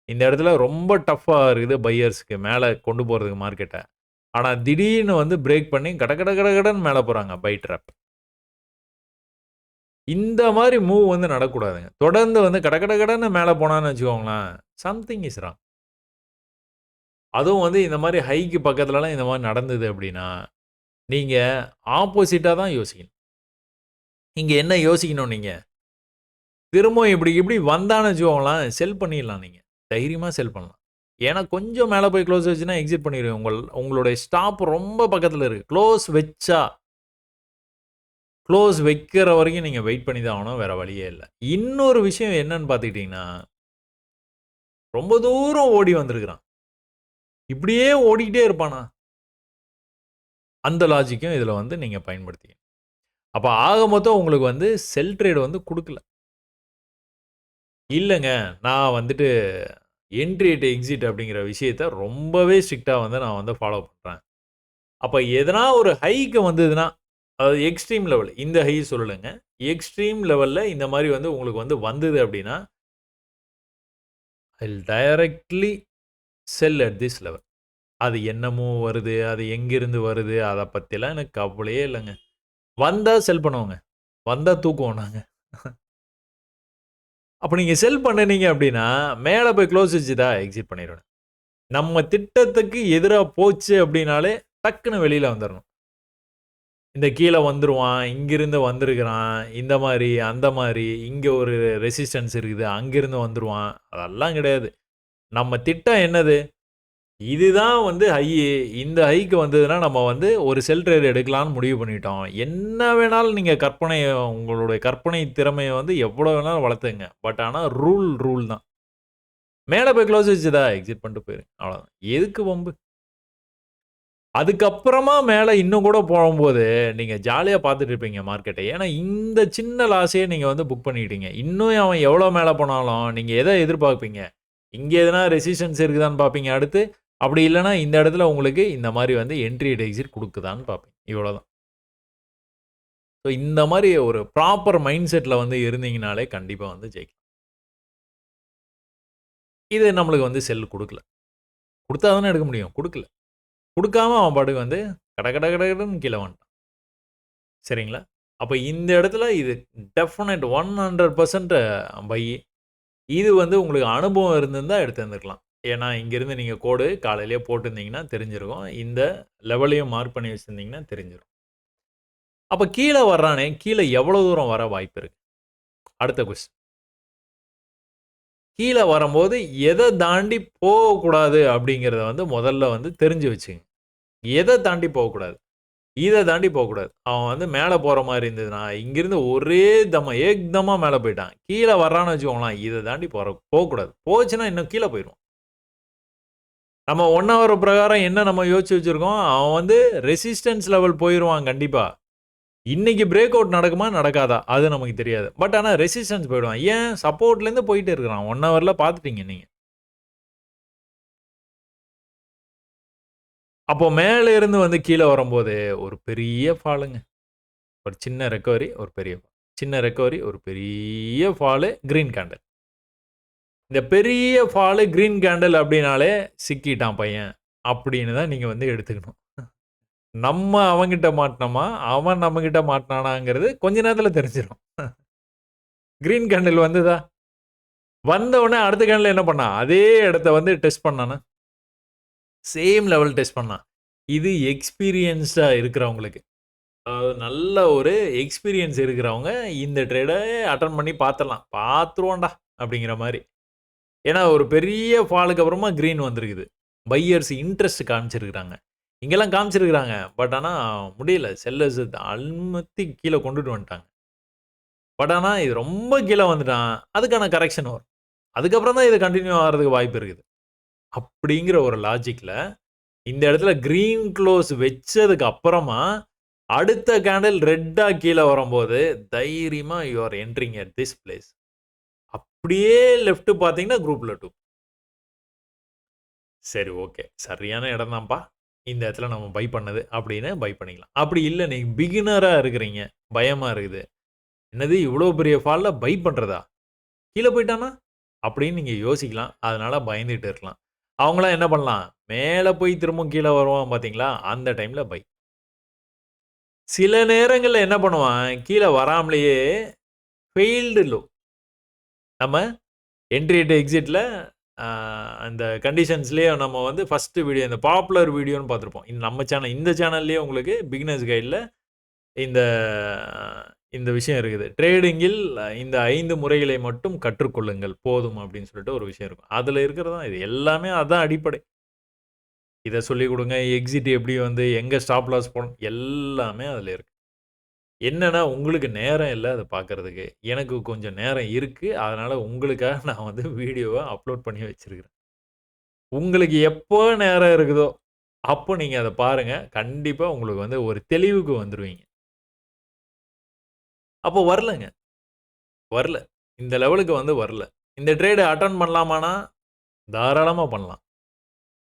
இந்த இடத்துல ரொம்ப டஃப்பா இருக்குது பையர்ஸ்க்கு மேல கொண்டு போறதுக்கு மார்க்கெட்ட. ஆனா திடீர்னு வந்து பிரேக் பண்ணி கட கட கட கடன்னு மேல போறாங்க பை ட்ராப். இந்த மாரி மூவ் வந்து நடக்கக்கூடாதுங்க. தொடர்ந்து வந்து கட கட கடன்னு மேல போனான்னு வச்சுக்கோங்களேன், சம்திங் இஸ் ராங். அதுவும் வந்து இந்த மாரி ஹைக்கு பக்கத்துலலாம் இந்த மாரி நடந்தது அப்படின்னா, நீங்க ஆப்போசிட்டா தான் யோசிக்கணும். இங்க என்ன யோசிக்கணும் நீங்க? திரும்பவும் இப்படி இப்படி வந்தான்னு வச்சுக்கோங்களேன், செல் பண்ணிடலாம் நீங்க. தைரியமா செல் பண்ணலாம். ஏன்னா கொஞ்சம் மேல போய் க்ளோஸ் வச்சுன்னா எக்ஸிட் பண்ணிருவீங்க. உங்களுடைய ஸ்டாப் ரொம்ப பக்கத்துல இருக்கு. க்ளோஸ் வைக்கிற வரைக்கும் நீங்க வெயிட் பண்ணி தான் ஆகணும். வேற வழியே இல்ல. இன்னொரு விஷயம் என்னன்னு பார்த்துக்கிட்டீங்கன்னா, ரொம்ப தூரம் ஓடி வந்திருக்கிறான். இப்படியே ஓடிக்கிட்டே இருப்பானா? அந்த லாஜிக்கும் இதுல வந்து நீங்க பயன்படுத்திக்கணும். அப்ப ஆக மொத்தம் உங்களுக்கு வந்து செல் ட்ரேட் வந்து குடுக்கல. இல்லங்க, நான் வந்துட்டு என்ட்ரி அட் எக்ஸிட் அப்படிங்கிற விஷயத்த ரொம்பவே ஸ்ட்ரிக்ட்டா வந்து நான் வந்து ஃபாலோ பண்றேன். அப்ப எதனா ஒரு ஹைக்கு வந்ததுன்னா, அதாவது எக்ஸ்ட்ரீம் லெவல் இந்த ஹை சொல்லலங்க. எக்ஸ்ட்ரீம் லெவல்ல இந்த மாரி வந்து உங்களுக்கு வந்து வந்தது அப்படின்னா, I will directly sell at this level. அது என்னமோ வருது, அது எங்கிருந்து வருது, அத பத்திலாம் எனக்கு கவலையே இல்லங்க. வந்தா செல் பண்ணுவோங்க. வந்தா தூக்குவோம் நாங்க. அப்ப நீங்க செல் பண்ணுனீங்க அப்படின்னா, மேல போய் க்ளோஸ் வச்சுதா எக்ஸிட் பண்ணிருவேன். நம்ம திட்டத்துக்கு எதிரா போச்சு அப்படின்னாலே, டக்குனு வெளியில வந்துரணும். இந்த கீழ வந்துருவான், இங்கிருந்து வந்திருக்கிறான், இந்த மாரி, அந்த மாரி, இங்க ஒரு ரெசிஸ்டன்ஸ் இருக்குது, அங்கிருந்து வந்துருவான். அதெல்லாம் கிடையாது. நம்ம திட்டம் என்னது? இதுதான் வந்து ஹையி. இந்த ஹைக்கு வந்ததுன்னா, நம்ம வந்து ஒரு செல் ட்ரேட் எடுக்கலான்னு முடிவு பண்ணிட்டோம். என்ன வேணாலும் நீங்க உங்களுடைய கற்பனை திறமைய வந்து எவ்வளோ வேணாலும் வளர்த்துங்க. பட் ஆனா ரூல் தான். மேல போய் க்ளோஸ் வச்சுதா எக்ஸிட் பண்ணிட்டு போயிருங்க. அவ்வளோதான். எதுக்கு வம்பு? அதுக்கப்புறமா மேல இன்னும் கூட போகும்போது, நீங்க ஜாலியா பார்த்துட்டு இருப்பீங்க மார்க்கெட்ட. ஏன்னா, இந்த சின்ன லாஸயே நீங்க வந்து புக் பண்ணிட்டீங்க. இன்னும் அவன் எவ்வளோ மேல போனாலும், நீங்க எத எதிர்பார்ப்பீங்க? இங்க எதனா ரெசிஸ்டன்ஸ் இருக்குதான்னு பார்ப்பீங்க அடுத்து. அப்படி இல்லன்னா, இந்த இடத்துல உங்களுக்கு இந்த மாரி வந்து என்ட்ரி அட் எக்ஸிட் குடுக்குதான்னு பார்ப்பீங்க. இவ்வளோதான். ஸோ இந்த மாரி ஒரு ப்ராப்பர் மைண்ட் செட்ல வந்து இருந்தீங்கனாலே கண்டிப்பா வந்து ஜெயிக்கலாம். இது நம்மளுக்கு வந்து செல் குடுக்கல. குடுத்தா தானே எடுக்க முடியும். குடுக்கல. குடுக்காம அவன் பாட்டுக்கு வந்து கட கட கட கடன்னு கீழ வந்துட்டான். சரிங்களா? அப்ப இந்த இடத்துல இது டெஃபினைட் 100% பை. இது வந்து உங்களுக்கு அனுபவம் இருந்திருந்தா எடுத்திருந்துருக்கலாம். ஏன்னா, இங்கிருந்து நீங்க கோடு காலையிலேயே போட்டிருந்தீங்கன்னா தெரிஞ்சிருக்கும். இந்த லெவலையும் மார்க் பண்ணி வச்சிருந்தீங்கன்னா தெரிஞ்சிரும். அப்ப கீழ வர்றானே, கீழ எவ்வளோ தூரம் வர வாய்ப்பு இருக்கு? அடுத்த கொஸ்டின். கீழ வரம்போது எத தாண்டி போகக்கூடாது அப்படிங்கிறத வந்து முதல்ல வந்து தெரிஞ்சு வச்சுக்கங்க. எத தாண்டி போகக்கூடாது? இத தாண்டி போக்கூடாது. அவன் வந்து மேல போற மாரி இருந்ததுன்னா, இங்கிருந்து ஒரே தம்மா ஏக்தமா மேல போய்ட்டான். கீழ வர்றான்னு வச்சுக்கோங்களேன், இத தாண்டி போக்கூடாது. போச்சுன்னா இன்னும் கீழ போயிருவான். நம்ம 1 ஹவர் பிரகாரம் என்ன நம்ம யோசிச்சு வச்சிருக்கோம், அவன் வந்து ரெசிஸ்டன்ஸ் லெவல் போயிருவான் கண்டிப்பா. இன்னைக்கு பிரேக் அவுட் நடக்குமா? நடக்காதா? அது நமக்கு தெரியாது. பட் ஆனா ரெசிஸ்டன்ஸ் போயிடுவான். ஏன்? சப்போர்ட்லேருந்து போயிட்டே இருக்கிறான். 1 ஹவர்ல பார்த்துட்டீங்க நீங்க. அப்போ மேல இருந்து வந்து கீழ வரும்போது, ஒரு பெரிய ஃபாலுங்க. ஒரு சின்ன ரெக்கவரி, ஒரு பெரிய ஃபால். சின்ன ரெக்கவரி, ஒரு பெரிய ஃபாலு, கிரீன் கேண்டில். இந்த பெரிய ஃபாலு, கிரீன் கேண்டில் அப்டின்னாலே சிக்கிட்டான் பையன். அப்படின்னு தான் நீங்க வந்து எடுத்துக்கணும். நம்ம அவன்கிட்ட மாட்னோமா, அவன் நம்மகிட்ட மாட்னானாங்கிறது கொஞ்ச நேரத்துல தெரிஞ்சிரும். கிரீன் கேண்டில் வந்துதா? வந்த உடனே அடுத்த கேண்டில் என்ன பண்ணான்? அதே இடத்த வந்து டெஸ்ட் பண்ணானா? சேம் லெவல் டெஸ்ட் பண்ணான். இது எக்ஸ்பீரியன்ஸ்டா இருக்கிறவங்களுக்கு. அதாவது நல்ல ஒரு எக்ஸ்பீரியன்ஸ் இருக்கிறவங்க இந்த ட்ரேட அட்டெண்ட் பண்ணி பார்த்துரலாம். பார்த்துருவோம்டா அப்படிங்கிற மாரி. ஏன்னா ஒரு பெரிய ஃபாலுக்கு அப்புறமா கிரீன் வந்திருக்குது. பையர்ஸ் இன்ட்ரெஸ்ட் காமிச்சிருக்கிறாங்க. இங்கெல்லாம் காமிச்சிருக்கிறாங்க. பட் ஆனா முடியல. செல்லர்ஸ் அழுத்தி கீழ கொண்டுட்டு வந்துட்டாங்க. பட் ஆனா இது ரொம்ப கீழ வந்துட்டான். அதுக்கான கரெக்ஷன் வரும். அதுக்கப்புறம் தான் இது கன்டின்யூ ஆகுறதுக்கு வாய்ப்பு இருக்குது. அப்படிங்கிற ஒரு லாஜிக்ல இந்த இடத்துல கிரீன் க்ளோஸ் வச்சதுக்கு அப்புறமா, அடுத்த கேண்டில் ரெட்டா கீழ வரும்போது, தைரியமா you are entering at this place. அப்படியே லெஃப்ட் பார்த்தீங்கன்னா, குரூப்ல 2. சரி ஓகே. சரியான இடம் தான்ப்பா. இந்த இடத்துல நம்ம பை பண்ணது அப்படின்னு பை பண்ணிக்கலாம். அப்படி இல்ல நீங்க பிகினரா இருக்கிறீங்க. பயமா இருக்குது. என்னது இவ்வளோ பெரிய ஃபால்ல பை பண்றதா? கீழ போய்ட்டான்னா? அப்படின்னு நீங்க யோசிக்கலாம். அதனால பயந்துட்டு இருக்கலாம். அவங்கலாம் என்ன பண்ணலாம்? மேல போய் திரும்பவும் கீழ வருவான் பார்த்தீங்களா? அந்த டைம்ல பை. சில நேரங்கள்ல என்ன பண்ணுவான், கீழ வராமலேயே ஃபெயில்டு லோ. நம்ம என்ட்ரி அட் எக்ஸிட்ல அ அந்த கண்டிஷன்ஸ்லயே நம்ம வந்து ஃபர்ஸ்ட் வீடியோ இந்த பாப்புலர் வீடியோன்னு பார்த்திருப்போம். நம்ம சேனல் இந்த சேனல்லயே உங்களுக்கு பிகினர்ஸ் கைட்ல இந்த இந்த விஷயம் இருக்குது. ட்ரேடிங்கில் இந்த 5 முறைகளை மட்டும் கற்றுக்கொள்ளுங்கள் போதும் அப்படின்னு சொல்லிட்டு ஒரு விஷயம் இருக்கும். அதுல இருக்கிறது தான் இது. எல்லாமே அதான் அடிப்படை. இத சொல்லிக் குடுங்க. எக்ஸிட் எப்படி வந்து எங்க ஸ்டாப் லாஸ் போடணும் எல்லாமே அதுல இருக்கு. என்னன்னா, உங்களுக்கு நேரம் இல்ல அத பார்க்கறதுக்கு. எனக்கு கொஞ்சம் நேரம் இருக்கு. அதனால உங்களுக்காக நான் வந்து வீடியோவ அப்லோட் பண்ணி வச்சிருக்கிறேன். உங்களுக்கு எப்போ நேரம் இருக்குதோ, அப்போ நீங்க அத பாருங்க. கண்டிப்பா உங்களுக்கு வந்து ஒரு தெளிவுக்கு வந்துருவீங்க. அப்போ வரலங்க. வரல. இந்த லெவலுக்கு வந்து வரல. இந்த ட்ரேட அட்டெண்ட் பண்ணலாமான்னா, தாராளமா பண்ணலாம்.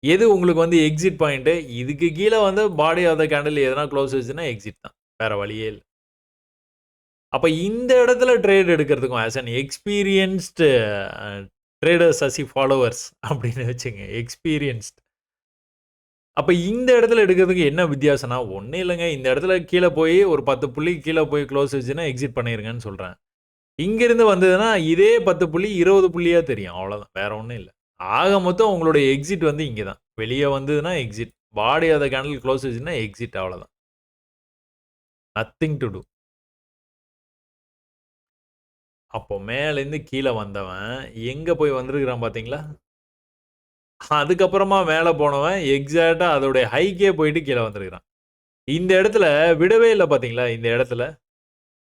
எது உங்களுக்கு வந்து எக்ஸிட் பாயிண்ட் இதுக்கு கீழ வந்து பாடி ஆஃப் த கேண்டில் எதனா குளோஸ் வச்சுச்சுன்னா எக்ஸிட் தான். வேற வழியே இல்ல. அப்ப இந்த இடத்துல ட்ரேட் எடுக்கிறதுக்கும் as an experienced a traders as followers அப்படின்னு வச்சுங்க. எக்ஸ்பீரியன்ஸ்ட். அப்ப இந்த இடத்துல எடுக்கிறதுக்கு என்ன வித்தியாசம்னா, ஒண்ணும் இல்லங்க. இந்த இடத்துல கீழ போய் ஒரு 10 புள்ளி கீழ போய் குளோஸ் வச்சுச்சுன்னா எக்ஸிட் பண்ணிருங்கன்னு சொல்றேன். இங்கிருந்து வந்ததுன்னா, இதே 10 புள்ளி 20 புள்ளியா தெரியும். அவ்வளோதான். வேற ஒண்ணும் இல்ல. ஆக மொத்தம் உங்களுடைய எக்ஸிட் வந்து இங்க தான். வெளிய வந்ததுன்னா exit. Body of the candle close வச்சுச்சுன்னா எக்ஸிட் அவ்வளோதான். Nothing to do. அப்போ மேலேருந்து கீழ வந்தவன், எங்க போய் வந்திருக்கிறான் பார்த்தீங்களா? அதுக்கப்புறமா மேல போனவன் எக்ஸாக்ட்டா அதோடைய ஹைக்கே போயிட்டு கீழ வந்திருக்கிறான். இந்த இடத்துல விடவே இல்ல பார்த்தீங்களா? இந்த இடத்துல.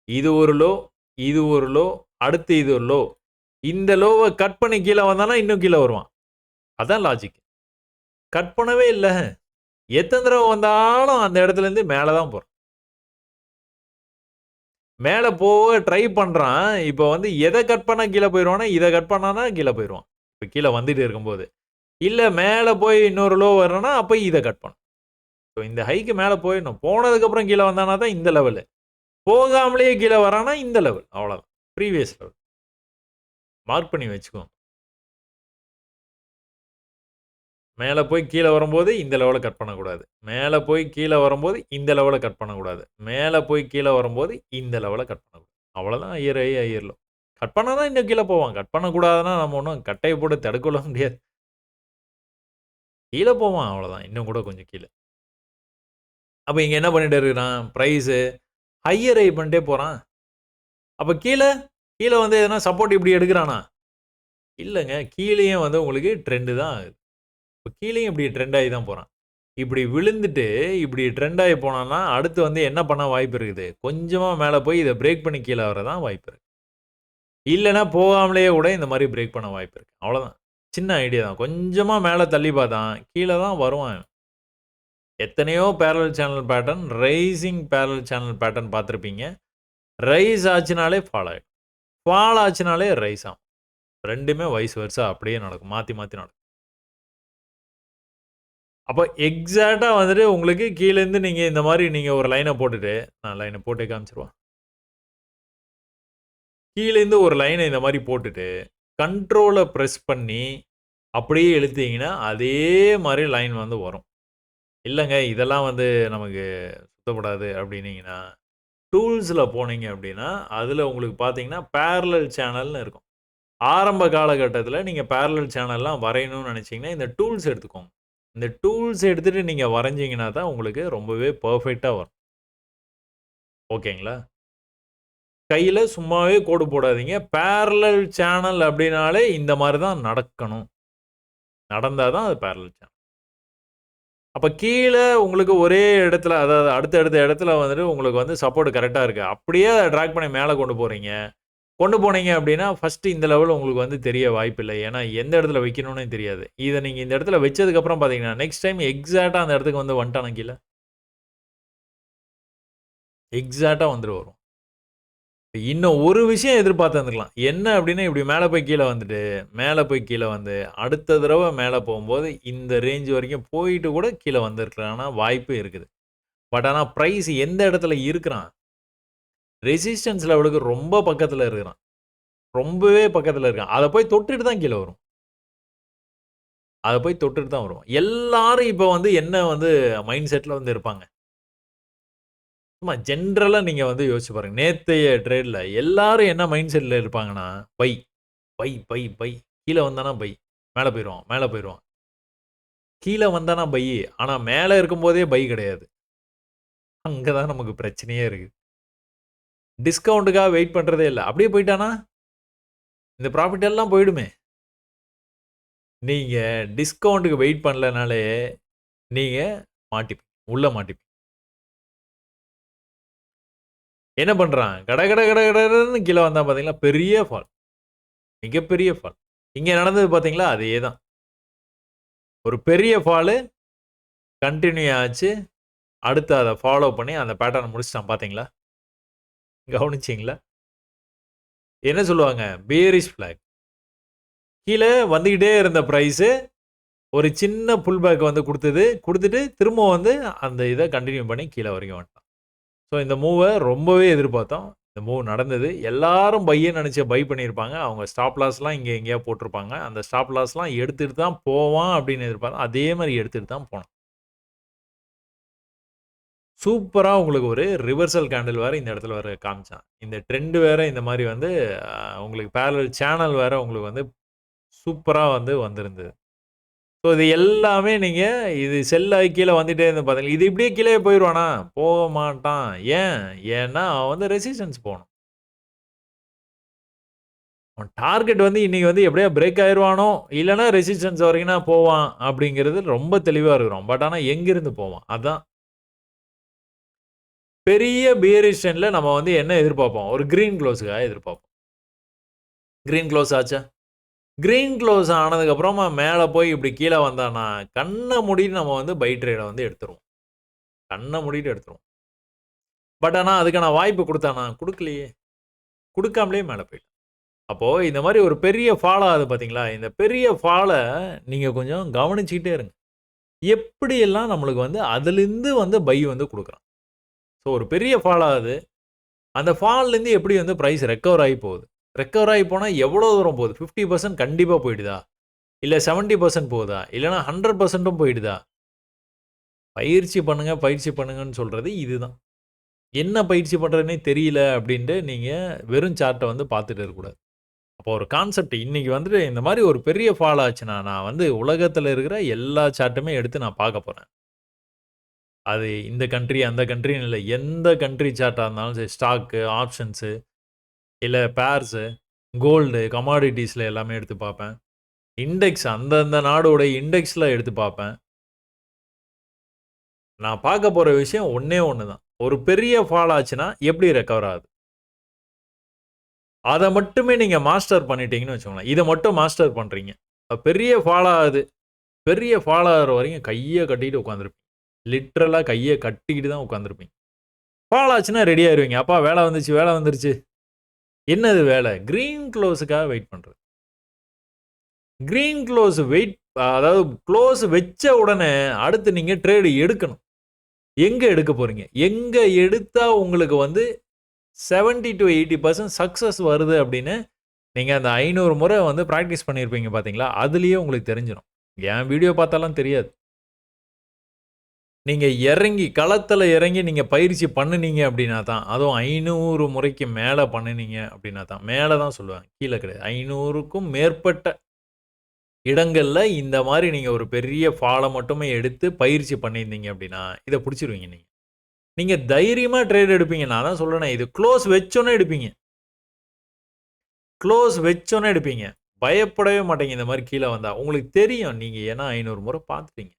இது ஒரு லோ, இது ஒரு லோ, அடுத்து இது ஒரு லோ. இந்த லோவ கட் பண்ணி கீழ வந்தான்னா, இன்னும் கீழ வருவான். அதான் லாஜிக். கட் பண்ணவே இல்ல. எத்தன தடவ வந்தாலும் அந்த இடத்துலருந்து மேல தான் போறான். மேல போக ட்ரை பண்றான். இப்ப வந்து எத கட் பண்ணா கீழ போயிருவான்னா, இத கட் பண்ணான்னா கீழ போயிருவான். இப்ப கீழ வந்துட்டு இருக்கும்போது. இல்ல மேல போய் இன்னொரு லோ வரணும்னா, அப்ப இத கட் பண்ணணும். ஸோ இந்த ஹைக்கு மேல போயிடணும். போனதுக்கப்புறம் கீழ வந்தானா தான் இந்த லெவலு. போகாமலேயே கீழ வரான்னா இந்த லெவல். அவ்வளோதான். Previous level. மார்க் பண்ணி வச்சுக்கோங்க. மேல போய் கீழ வரும்போது இந்த லெவல கட் பண்ணக்கூடாது. மேல போய் கீழ வரும்போது இந்த லெவல கட் பண்ணக்கூடாது. மேல போய் கீழ வரும்போது இந்த லெவல கட் பண்ணக்கூடாது. அவ்வளோதான் higher high, higher low. Cut பண்ணா தான் இன்னும் கீழ போவான். கட் பண்ணக்கூடாதுன்னா நம்ம ஒண்ணும் கட்டைய போட்டு தடுக்கவுலாம் முடியாது. கீழ போவான் அவ்வளோதான். இன்னும் கூட கொஞ்சம் கீழ. அப்ப இங்க என்ன பண்ணிட்டு இருக்கிறான்? பிரைஸு ஹையர் ஹை பண்ணிட்டே போறான். அப்ப கீழ? கீழ வந்து எதனா சப்போர்ட் இப்படி எடுக்குறானா? இல்லங்க. கீழயும் வந்து உங்களுக்கு ட்ரெண்ட் தான் ஆகுது. இப்ப கீழயும் இப்படி ட்ரெண்ட் ஆகி தான் போறான். இப்படி விழுந்துட்டு, இப்படி ட்ரெண்ட் ஆகி போனான்னா, அடுத்து வந்து என்ன பண்ண வாய்ப்பு இருக்குது? கொஞ்சமா மேல போய் இத பிரேக் பண்ணி கீழ வர தான் வாய்ப்பு இருக்கு. இல்லன்னா போகாமலேயே கூட இந்த மாரி பிரேக் பண்ண வாய்ப்பு இருக்கு. அவ்வளோதான். சின்ன ஐடியா தான். கொஞ்சமா மேல தள்ளி பார்த்தான். கீழ தான் வருவான். எத்தனையோ parallel channel pattern, rising parallel channel pattern பார்த்திருப்பீங்க. ரைஸ் ஆச்சுனாலே ஃபால் ஆயிடும். ஃபால் ஆச்சுனாலே ரைஸ் ஆகும். 2மே வைஸ் வெர்சா அப்படியே நடக்கும். மாத்தி, மாத்தி நடக்கும். அப்ப எக்ஸாக்ட்டா வந்துட்டு உங்களுக்கு கீழேருந்து நீங்க இந்த மாரி நீங்க ஒரு லைன போட்டுட்டு, நான் லைன போட்டே காமிச்சுருவா. கீழேருந்து ஒரு லைன இந்த மாரி போட்டுட்டு, கண்ட்ரோல பிரஸ் பண்ணி, அப்படியே இழுத்தீங்கன்னா, அதே மாரி லைன் வந்து வரும். இல்லங்க இதெல்லாம் வந்து நமக்கு சுத்தப்படாது அப்படின்னீங்கன்னா, டூல்ஸ்ல போனீங்க அப்படின்னா, அதுல உங்களுக்கு பார்த்தீங்கன்னா, பேரலல் சேனல்னு இருக்கும். ஆரம்ப காலகட்டத்தில நீங்க பேரலல் சேனல்லாம் வரையணும்னு நெனச்சீங்கன்னா, இந்த டூல்ஸ் எடுத்துக்கோங்க. இந்த டூல்ஸ் எடுத்துட்டு நீங்க வரைஞ்சீங்கன்னா தான் உங்களுக்கு ரொம்பவே பெர்ஃபெக்ட்டா வரும். ஓகேங்களா? கையில சும்மாவே கோடு போடாதீங்க. பேரலல் சேனல் அப்டின்னாலே இந்த மாரி தான் நடக்கணும். நடந்தா தான் அது பேரலல் சேனல். அப்ப கீழ உங்களுக்கு ஒரே இடத்துல அதாவது அடுத்தடுத்த இடத்துல வந்துட்டு உங்களுக்கு வந்து சப்போர்ட் கரெக்ட்டா இருக்கு. அப்படியே அத டிராக் பண்ணி மேல கொண்டு போறீங்க. கொண்டு போனீங்க அப்டின்னா, ஃபர்ஸ்ட்டு இந்த லெவல் உங்களுக்கு வந்து தெரிய வாய்ப்பில்ல. ஏன்னா, எந்த இடத்துல வைக்கணும்னே தெரியாது. இத நீங்க இந்த இடத்துல வச்சதுக்கப்புறம் பார்த்தீங்கன்னா, நெக்ஸ்ட் டைம் எக்ஸாக்ட்டா அந்த இடத்துக்கு வந்து வந்துட்டானா கீழ? எக்ஸாக்ட்டா வந்துட்டு வரும். இன்னும் ஒரு விஷயம் எதிர்பார்த்திருந்துக்கலாம். என்ன அப்டின்னா, இப்டி மேல போய் கீழ வந்துட்டு, மேல போய் கீழ வந்து, அடுத்த தடவ மேல போம்போது, இந்த ரேஞ்ச் வரைக்கும் போயிட்டு கூட கீழ வந்திருக்கலாம்னா வாய்ப்பு இருக்குது. பட் ஆனா பிரைஸ் எந்த இடத்துல இருக்கிறான்? ரெசிஸ்டன்ஸ் லெவலுக்கு ரொம்ப பக்கத்துல இருக்கிறான். ரொம்பவே பக்கத்துல இருக்கான். அத போய் தொட்டுட்டு தான் கீழ வரும். அத போய் தொட்டுட்டு தான் வருவான். எல்லாரும் இப்ப வந்து என்ன வந்து மைண்ட் செட்ல வந்து இருப்பாங்க. சும்மா ஜெனரலா நீங்க வந்து யோசிச்சு பாருங்க. நேத்தைய ட்ரேட்ல எல்லாரும் என்ன மைண்ட் செட்ல இருப்பாங்கன்னா, பை, பை, பை, பை. கீழ வந்தானா பை. மேல போயிருவான், மேல போயிருவான். கீழ வந்தானா பையி. ஆனா மேல இருக்கும்போதே பை கிடையாது. அங்க தான் நமக்கு பிரச்சனையே இருக்கு. டிஸ்கவுண்ட்க்காக வெயிட் பண்றதே இல்ல. அப்படியே போய்ட்டானா, இந்த ப்ராஃபிட் எல்லாம் போயிடுமே. நீங்க டிஸ்கவுண்ட்க்கு வெயிட் பண்ணலனாலே, நீங்க மாட்டிப்பீங்க. உள்ள மாட்டிப்பீங்க. என்ன பண்றான்? கட கட கட கடன்னு கீழ வந்தான் பார்த்தீங்களா? பெரிய ஃபால். மிகப்பெரிய ஃபால். இங்க நடந்தது பார்த்தீங்களா? அதே தான். ஒரு பெரிய ஃபாலு கன்டின்யூ ஆச்சு. அடுத்து அத ஃபாலோ பண்ணி அந்த பேட்டர்ன முடிச்சுட்டான் பார்த்தீங்களா? கவனிச்சீங்களா? என்ன சொல்லுவாங்க? Bearish flag. கீழ வந்துகிட்டே இருந்த பிரைஸு ஒரு சின்ன புல் பேக் வந்து குடுத்தது. குடுத்துட்டு திரும்ப வந்து அந்த இத கன்டின்யூ பண்ணி கீழ வரைக்கும் வந்துட்டான். ஸோ இந்த மூவ ரொம்பவே எதிர்பார்த்தோம். இந்த மூவ் நடந்தது. எல்லாரும் பைன்னு நெனச்சு பை பண்ணியிருப்பாங்க. அவங்க ஸ்டாப் லாஸ்லாம் இங்க எங்கேயோ போட்டிருப்பாங்க. அந்த ஸ்டாப் லாஸ்லாம் எடுத்துட்டு தான் போவான் அப்படின்னு எதிர்பார்த்தோம். அதே மாரி எடுத்துட்டு தான் போனான். சூப்பரா உங்களுக்கு ஒரு ரிவர்சல் கேண்டில் வேற இந்த இடத்துல வேற காமிச்சான். இந்த ட்ரெண்ட் வேற இந்த மாரி வந்து உங்களுக்கு பேரலல் சேனல் வேற உங்களுக்கு வந்து சூப்பரா வந்து வந்திருந்தது. ஸோ இது எல்லாமே நீங்க இது செல் ஆகி கீழ வந்துட்டே இருந்து பார்த்தீங்களா, இது இப்படியே கீழயே போயிருவானா? போக மாட்டான். ஏன்? ஏன்னா அவன் வந்து ரெசிஸ்டன்ஸ் போணும். அவன் டார்கெட் வந்து இன்னைக்கு வந்து எப்படியோ பிரேக் ஆயிருவானோ, இல்லன்னா ரெசிஸ்டன்ஸ் வரைக்கும் தான் போவான் அப்படிங்கிறது ரொம்ப தெளிவா இருக்கிறோம். பட் ஆனா எங்கிருந்து போவான்? அதான். பெரிய பியரிஷ் ட்ரெண்ட்ல நம்ம வந்து என்ன எதிர்பார்ப்போம்? ஒரு கிரீன் க்ளோஸ்க்காக எதிர்பார்ப்போம். கிரீன் க்ளோஸ் ஆச்சா? கிரீன் க்ளோஸ் ஆனதுக்கப்புறமா மேல போய் இப்படி கீழ வந்தான்னா, கண்ண மூடிட்டு நம்ம வந்து பை ட்ரேட வந்து எடுத்துருவோம். கண்ண மூடிட்டு எடுத்துருவோம். பட் ஆனா அதுக்கான வாய்ப்பு குடுத்தானா? குடுக்கலையே. குடுக்காமலே மேல போயிட்டான். அப்போ இந்த மாரி ஒரு பெரிய ஃபால் ஆகுது பார்த்தீங்களா? இந்த பெரிய ஃபால நீங்க கொஞ்சம் கவனிச்சுக்கிட்டே இருங்க. எப்படியெல்லாம் நம்மளுக்கு வந்து அதிலிருந்து வந்து பை வந்து குடுக்குறான். ஸோ ஒரு பெரிய ஃபால் ஆகுது. அந்த ஃபால்லேருந்து எப்படி வந்து பிரைஸ் ரெக்கவர் ஆகி போகுது. ரெக்கவர் ஆகி போனா எவ்வளோ தூரம் போகுது? 50% கண்டிப்பா போயிடுதா? இல்ல 70% போகுதா? இல்லன்னா 100%ம் போயிடுதா? பயிற்சி பண்ணுங்க, பயிற்சி பண்ணுங்கன்னு சொல்றது இதுதான். என்ன பயிற்சி பண்றதுன்னே தெரியல அப்படின்ட்டு நீங்க வெறும் சார்ட்ட வந்து பார்த்துட்டு இருக்கக்கூடாது. அப்போ ஒரு கான்செப்ட் இன்னைக்கு வந்துட்டு இந்த மாரி ஒரு பெரிய ஃபால் ஆச்சுன்னா, நான் வந்து உலகத்துல இருக்கிற எல்லா சார்ட்டுமே எடுத்து நான் பார்க்க போறேன். அது இந்த கண்ட்ரி, அந்த கண்ட்ரின்னு இல்ல. எந்த கண்ட்ரி சார்ட்டா இருந்தாலும் சரி, ஸ்டாக்கு, ஆப்ஷன்ஸு, இல்ல பேர்ஸு, கோல்டு, கமாடிட்டீஸ்ல எல்லாமே எடுத்து பார்ப்பேன். இண்டெக்ஸ் அந்தந்த நாடோட இண்டெக்ஸ்ல எடுத்து பார்ப்பேன். நான் பார்க்க போற விஷயம் ஒண்ணே ஒண்ணு தான். ஒரு பெரிய ஃபால் ஆச்சுன்னா, எப்படி ரெக்கவர் ஆகுது? அத மட்டுமே நீங்க மாஸ்டர் பண்ணிட்டீங்கன்னு வச்சுக்கோங்களேன். இத மட்டும் மாஸ்டர் பண்றீங்க. பெரிய ஃபால் ஆகுது. பெரிய ஃபால் ஆகுற வரைக்கும் கைய கட்டிட்டு உட்கார்ந்திருப்பீங்க. லிட்டரலா கைய கட்டிக்கிட்டு தான் உட்கார்ந்திருப்பீங்க. ஃபால் ஆச்சுன்னா ரெடி ஆயிருவீங்க. அப்பா வேல வந்துருச்சு, வேல வந்துருச்சு. என்னது வேல? கிரீன் குளோஸ்க்காக வெயிட் பண்றது. கிரீன் குளோஸ் வெயிட் அதாவது குளோஸ் வச்ச உடனே அடுத்து நீங்க ட்ரேட் எடுக்கணும். எங்க எடுக்க போறீங்க? எங்க எடுத்தா உங்களுக்கு வந்து 70-80% சக்சஸ் வருது அப்படின்னு, நீங்க அந்த 500 முறை வந்து பிராக்டிஸ் பண்ணியிருப்பீங்க பார்த்தீங்களா? அதிலேயே உங்களுக்கு தெரிஞ்சிரும். என் வீடியோ பார்த்தாலாம் தெரியாது. நீங்க இறங்கி களத்தில இறங்கி நீங்க பயிற்சி பண்ணுனீங்க அப்படின்னா தான், அதுவும் 500 முறைக்கு மேல பண்ணுனீங்க அப்படின்னா தான், மேல தான் சொல்லுவேன். கீழ கிடையாது. 500க்கும் மேற்பட்ட இடங்கள்ல இந்த மாரி நீங்க ஒரு பெரிய ஃபால மட்டுமே எடுத்து பயிற்சி பண்ணியிருந்தீங்க அப்படின்னா, இத புடிச்சிருவீங்க நீங்க. நீங்க தைரியமா ட்ரேட் எடுப்பீங்க. நான் தான் சொல்றேனே, இது குளோஸ் வச்சோனே எடுப்பீங்க. குளோஸ் வச்சோனே எடுப்பீங்க. பயப்படவே மாட்டீங்க இந்த மாரி கீழ வந்தா. உங்களுக்கு தெரியும். நீங்க ஏன்னா 500 முறை பார்த்துட்டீங்க.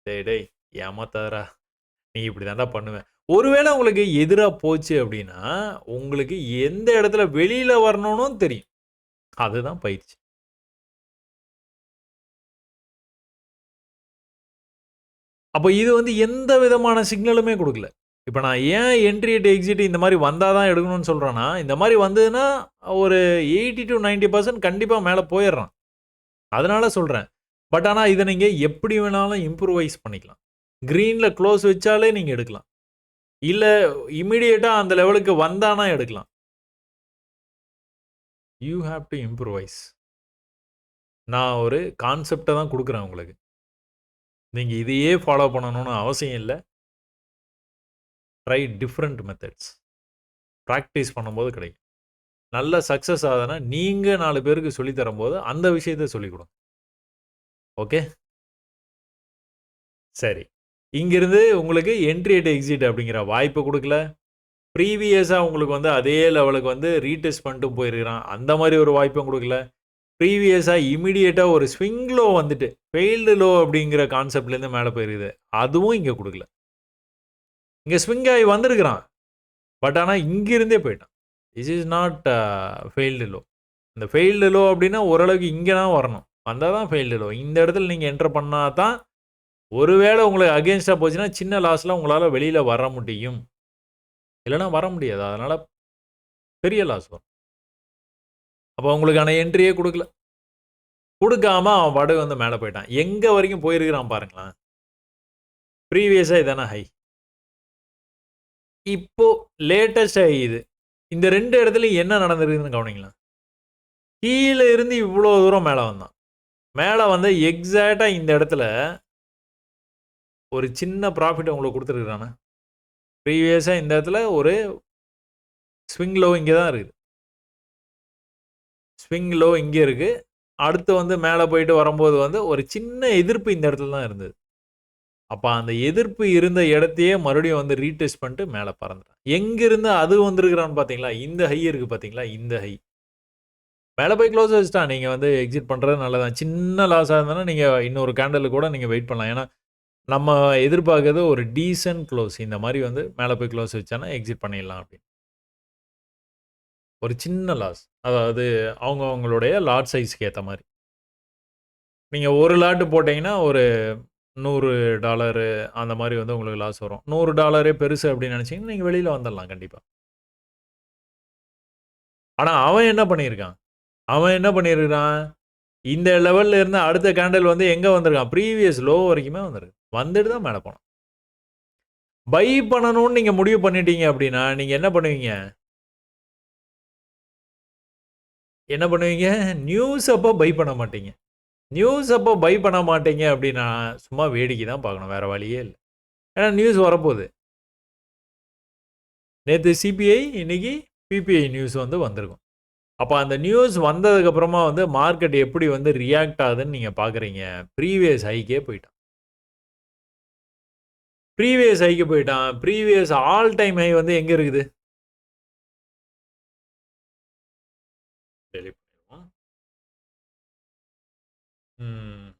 "டேய் டேய் ஏமாத்தாதடா. நீ இப்படி தான்டா பண்ணுவ." ஒருவேள உங்களுக்கு எதிரா போச்சு அப்படின்னா, உங்களுக்கு எந்த இடத்துல வெளியில வரணும்னும் தெரியும். அதுதான் பயிற்சி. அப்ப இது வந்து எந்த விதமான சிக்னலுமே குடுக்கல. இப்ப நான் ஏன் என்ட்ரி, எக்ஸிட் இந்த மாரி வந்தா தான் எடுக்கணும்னு சொல்றேன்னா, இந்த மாரி வந்ததுன்னா ஒரு 80-90% கண்டிப்பா மேல போயிர்றான். அதனால சொல்றேன். பட் ஆனா இத நீங்க எப்படி வேணாலும் இம்ப்ரூவைஸ் பண்ணிக்கலாம். கிரீன்ல குளோஸ் வச்சாலே நீங்க எடுக்கலாம். இல்ல இம்மீடியேட்டா அந்த லெவலுக்கு வந்தானா எடுக்கலாம். You have to improvise. நான் ஒரு கான்செப்ட்ட தான் குடுக்குறேன் உங்களுக்கு. நீங்க இதையே ஃபாலோ பண்ணணும்னு அவசியம் இல்ல. Try different methods. பிராக்டிஸ் பண்ணும்போது கிடைக்கும். நல்ல சக்சஸ் ஆகுதுன்னா, நீங்க 4 பேருக்கு சொல்லி தரும்போது, அந்த விஷயத்த சொல்லிக் குடுங்க. ஓகே? சரி. இங்கிருந்து உங்களுக்கு என்ட்ரி அட் எக்ஸிட் அப்படிங்கிற வாய்ப்பு குடுக்கல. ப்ரீவியஸா உங்களுக்கு வந்து அதே லெவலுக்கு வந்து ரீடெஸ்ட் பண்ணிட்டு போயிருக்கிறான். அந்த மாரி ஒரு வாய்ப்பும் குடுக்கல. ப்ரீவியஸா இமிடியேட்டா ஒரு ஸ்விங் லோ வந்துட்டு, ஃபெயில்டு லோ அப்படிங்கிற கான்செப்ட்லேருந்து மேல போயிருக்குது. அதுவும் இங்க குடுக்கல. இங்க ஸ்விங் ஆகி வந்திருக்கிறான். பட் ஆனா இங்கிருந்தே போயிட்டான். This is not failed low. இந்த ஃபெயில்டு லோ அப்படின்னா ஓரளவுக்கு இங்க தான் வரணும். வந்தா தான் ஃபெயில்டு லோ. இந்த இடத்துல நீங்க என்டர் பண்ணா தான், ஒருவேளை உங்களுக்கு அகைன்ஸ்ட்டா போச்சுன்னா, சின்ன லாஸ்ல உங்களால வெளியில வர முடியும். இல்லன்னா வர முடியாது. அதனால பெரிய லாஸ் வரும். அப்ப உங்களுக்கான என்ட்ரியே குடுக்கல. குடுக்காம அவன் பாட்டுக்கு வந்து மேல போயிட்டான். எங்க வரைக்கும் போயிருக்கிறான் பாருங்களேன். ப்ரீவியஸா இதான ஹை. இப்போ லேட்டஸ்ட் ஹை இது. இந்த 2 இடத்துலயும் என்ன நடந்திருக்குதுன்னு கவனிங்களேன். கீழ இருந்து இவ்ளோ தூரம் மேல வந்தான். மேல வந்து எக்ஸாக்ட்டா இந்த இடத்துல ஒரு சின்ன ப்ராஃபிட் உங்களுக்கு குடுத்துருக்கானா? ப்ரீவியஸா இந்த இடத்துல ஒரு ஸ்விங் லோ இங்க தான் இருக்குது. ஸ்விங் லோ இங்க இருக்கு. அடுத்து வந்து மேல போயிட்டு வரும்போது வந்து ஒரு சின்ன எதிர்ப்பு இந்த இடத்துல தான் இருந்தது. அப்ப அந்த எதிர்ப்பு இருந்த இடத்தையே மறுபடியும் வந்து ரீடெஸ்ட் பண்ணிட்டு மேல பறந்துட்டான். எங்கிருந்து அது வந்திருக்கிறான்னு பார்த்தீங்களா? இந்த ஹை இருக்கு பார்த்தீங்களா? இந்த ஹை. மேல போய் க்ளோஸ் வச்சுட்டான். நீங்க வந்து எக்ஸிட் பண்றது நல்லதான். சின்ன லாஸா இருந்ததுன்னா, நீங்க இன்னொரு கேண்டலுக்கு கூட நீங்க வெயிட் பண்ணலாம். ஏன்னா, நம்ம எதிர்பார்க்கிறது ஒரு டீசென்ட் க்ளோஸ். இந்த மாரி வந்து மேல போய் க்ளோஸ் வச்சான்னா, எக்ஸிட் பண்ணிடலாம் அப்படின்னு. ஒரு சின்ன லாஸ். அதாவது அவங்களுடைய லாட் சைஸ்க்கு ஏத்த மாரி. நீங்க ஒரு லாட் போட்டீங்கன்னா, ஒரு $100 அந்த மாரி வந்து உங்களுக்கு லாஸ் வரும். $100 பெருசு அப்படின்னு நெனச்சீங்கன்னா, நீங்க வெளியில வந்துடலாம் கண்டிப்பா. ஆனா, அவன் என்ன பண்ணியிருக்கான்? அவன் என்ன பண்ணியிருக்கிறான்? இந்த லெவல்ல இருந்து அடுத்த கேண்டில் வந்து எங்க வந்திருக்கான்? ப்ரீவியஸ் லோ வரைக்குமே வந்திருக்கு. வந்துட்டு தான் மேல போனான். பை பண்ணணும்னு நீங்க முடிவு பண்ணிட்டீங்க அப்படின்னா, நீங்க என்ன பண்ணுவீங்க? என்ன பண்ணுவீங்க? நியூஸ் அப்ப பை பண்ண மாட்டீங்க. நியூஸ் அப்ப பை பண்ண மாட்டீங்க அப்படின்னா, சும்மா வேடிக்கை தான் பார்க்கணும். வேற வழியே இல்ல. ஏன்னா நியூஸ் வரப்போது. நேத்து சிபிஐ, இன்னைக்கு பிபிஐ நியூஸ் வந்து வந்திருக்கும். அப்ப அந்த நியூஸ் வந்ததுக்கு அப்புறமா வந்து மார்க்கெட் எப்படி வந்து ரியாக்ட் ஆகுதுன்னு நீங்க பார்க்குறீங்க. ப்ரீவியஸ் ஹைக்கே போயிட்டான். ப்ரீவியஸ் ஹைக்கு போயிட்டான். ப்ரீவியஸ் ஆல் டைம் ஹை வந்து எங்க இருக்குது? டெலீட் பண்ணிருவோம். ம்.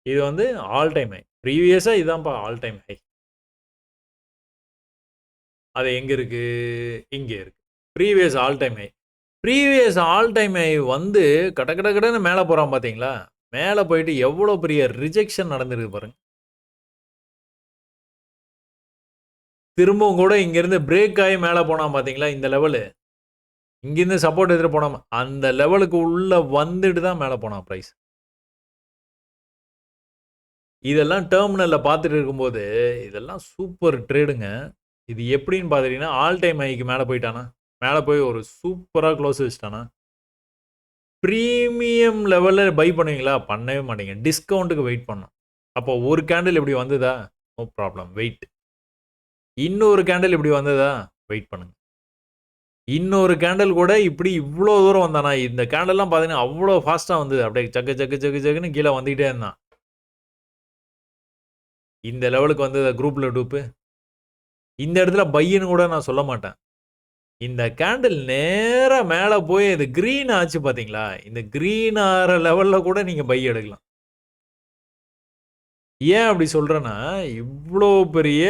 இது வந்து ஆல் டைம் ஹை. ப்ரீவியஸா இதான்ப்பா ஆல் டைம் ஹை. அது எங்க இருக்கு? இங்க இருக்கு. Previous all time high. Previous all time high வந்து கட கட கடன்னு மேல போறான் பார்த்தீங்களா? மேல போயிட்டு எவ்வளோ பெரிய ரிஜெக்ஷன் நடந்திருக்கு பாருங்க. திரும்பவும் கூட இங்கருந்து பிரேக் ஆயி மேல போனான் பார்த்தீங்களா? இந்த லெவலு. இங்கிருந்து சப்போர்ட் எடுத்துட்டு போனான். அந்த லெவலுக்கு உள்ள வந்துட்டு தான் மேல போனான் பிரைஸ். இதெல்லாம் டெர்மினல்ல பார்த்துட்டு இருக்கும்போது, இதெல்லாம் சூப்பர் ட்ரேடுங்க. இது எப்படின்னு பார்த்துட்டீங்கன்னா, ஆல் டைம் ஹைக்கு மேல போயிட்டானா? மேல போய் ஒரு சூப்பரா க்ளோஸ் வச்சுட்டானா? பிரீமியம் லெவல்ல பை பண்ணுவீங்களா? பண்ணவே மாட்டீங்க. டிஸ்கவுண்ட்க்கு வெயிட் பண்ணணும். அப்போ ஒரு கேண்டில் இப்படி வந்ததா? No problem wait. இன்னொரு கேண்டில் இப்படி வந்ததா? வெயிட் பண்ணுங்க. இன்னொரு கேண்டில் கூட இப்படி இவ்ளோ தூரம் வந்தானா? இந்த கேண்டில்லாம் பார்த்தீங்கன்னா, அவ்ளோ ஃபாஸ்ட்டா வந்தது. அப்படியே ஜக்கு ஜக்கு ஜக்கு ஜக்குன்னு கீழ வந்துகிட்டே இருந்தான். இந்த லெவலுக்கு வந்ததா குரூப்ல டூப்பு? இந்த இடத்துல பைன்னு கூட நான் சொல்ல மாட்டேன். இந்த கேண்டில் நேரா மேல போய் இது கிரீன் ஆச்சு பார்த்தீங்களா? இந்த கிரீன் ஆற லெவல்ல கூட நீங்க பை எடுக்கலாம். ஏன் அப்படி சொல்றேன்னா, இவ்ளோ பெரிய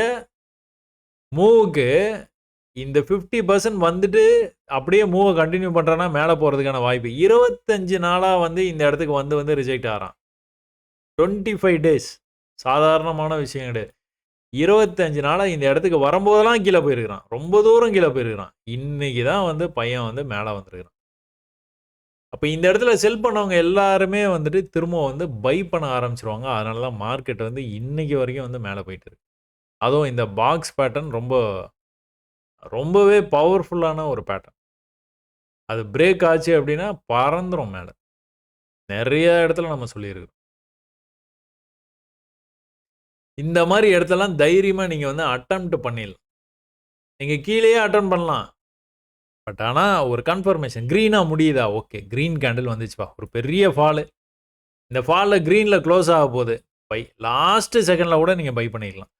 மூவ்க்கு இந்த 50% வந்துட்டு அப்படியே மூவ கன்டின்யூ பண்றான்னா, மேல போறதுக்கான வாய்ப்பு. 25 நாளா வந்து இந்த இடத்துக்கு வந்து வந்து ரிஜெக்ட் ஆறான். 25 டேஸ். சாதாரணமான விஷயம் கிடையாது. 25 நாளா இந்த இடத்துக்கு வரும்போதெல்லாம் கீழ போயிருக்கிறான். ரொம்ப தூரம் கீழ போயிருக்கிறான். இன்னைக்கு தான் வந்து பையன் வந்து மேல வந்திருக்கிறான். அப்ப இந்த இடத்துல செல் பண்ணவங்க எல்லாருமே வந்துட்டு திரும்ப வந்து பை பண்ண ஆரம்பிச்சுருவாங்க. அதனால தான் மார்க்கெட் வந்து இன்னைக்கு வரைக்கும் வந்து மேல போயிட்டு இருக்கு. அதுவும் இந்த பாக்ஸ் பேட்டர்ன் ரொம்பவே பவர்ஃபுல்லான ஒரு பேட்டர்ன். அது பிரேக் ஆச்சு அப்டின்னா பறந்துரும் மேல. நெறைய இடத்துல நம்ம சொல்லியிருக்கிறோம். இந்த மாரி இடத்தெல்லாம் தைரியமா நீங்க வந்து அட்டெம்ப்ட் பண்ணிடலாம். நீங்க கீழயே அட்டெம்ப்ட் பண்ணலாம். பட் ஆனா ஒரு கன்ஃபர்மேஷன் கிரீனா முடியுதா? ஓகே. கிரீன் கேண்டில் வந்துச்சுப்பா. ஒரு பெரிய ஃபாலு. இந்த ஃபால்ல கிரீன்ல குளோஸ் ஆக போது. பை. லாஸ்ட் செகண்ட்ல கூட நீங்க பை பண்ணிக்கலாம்.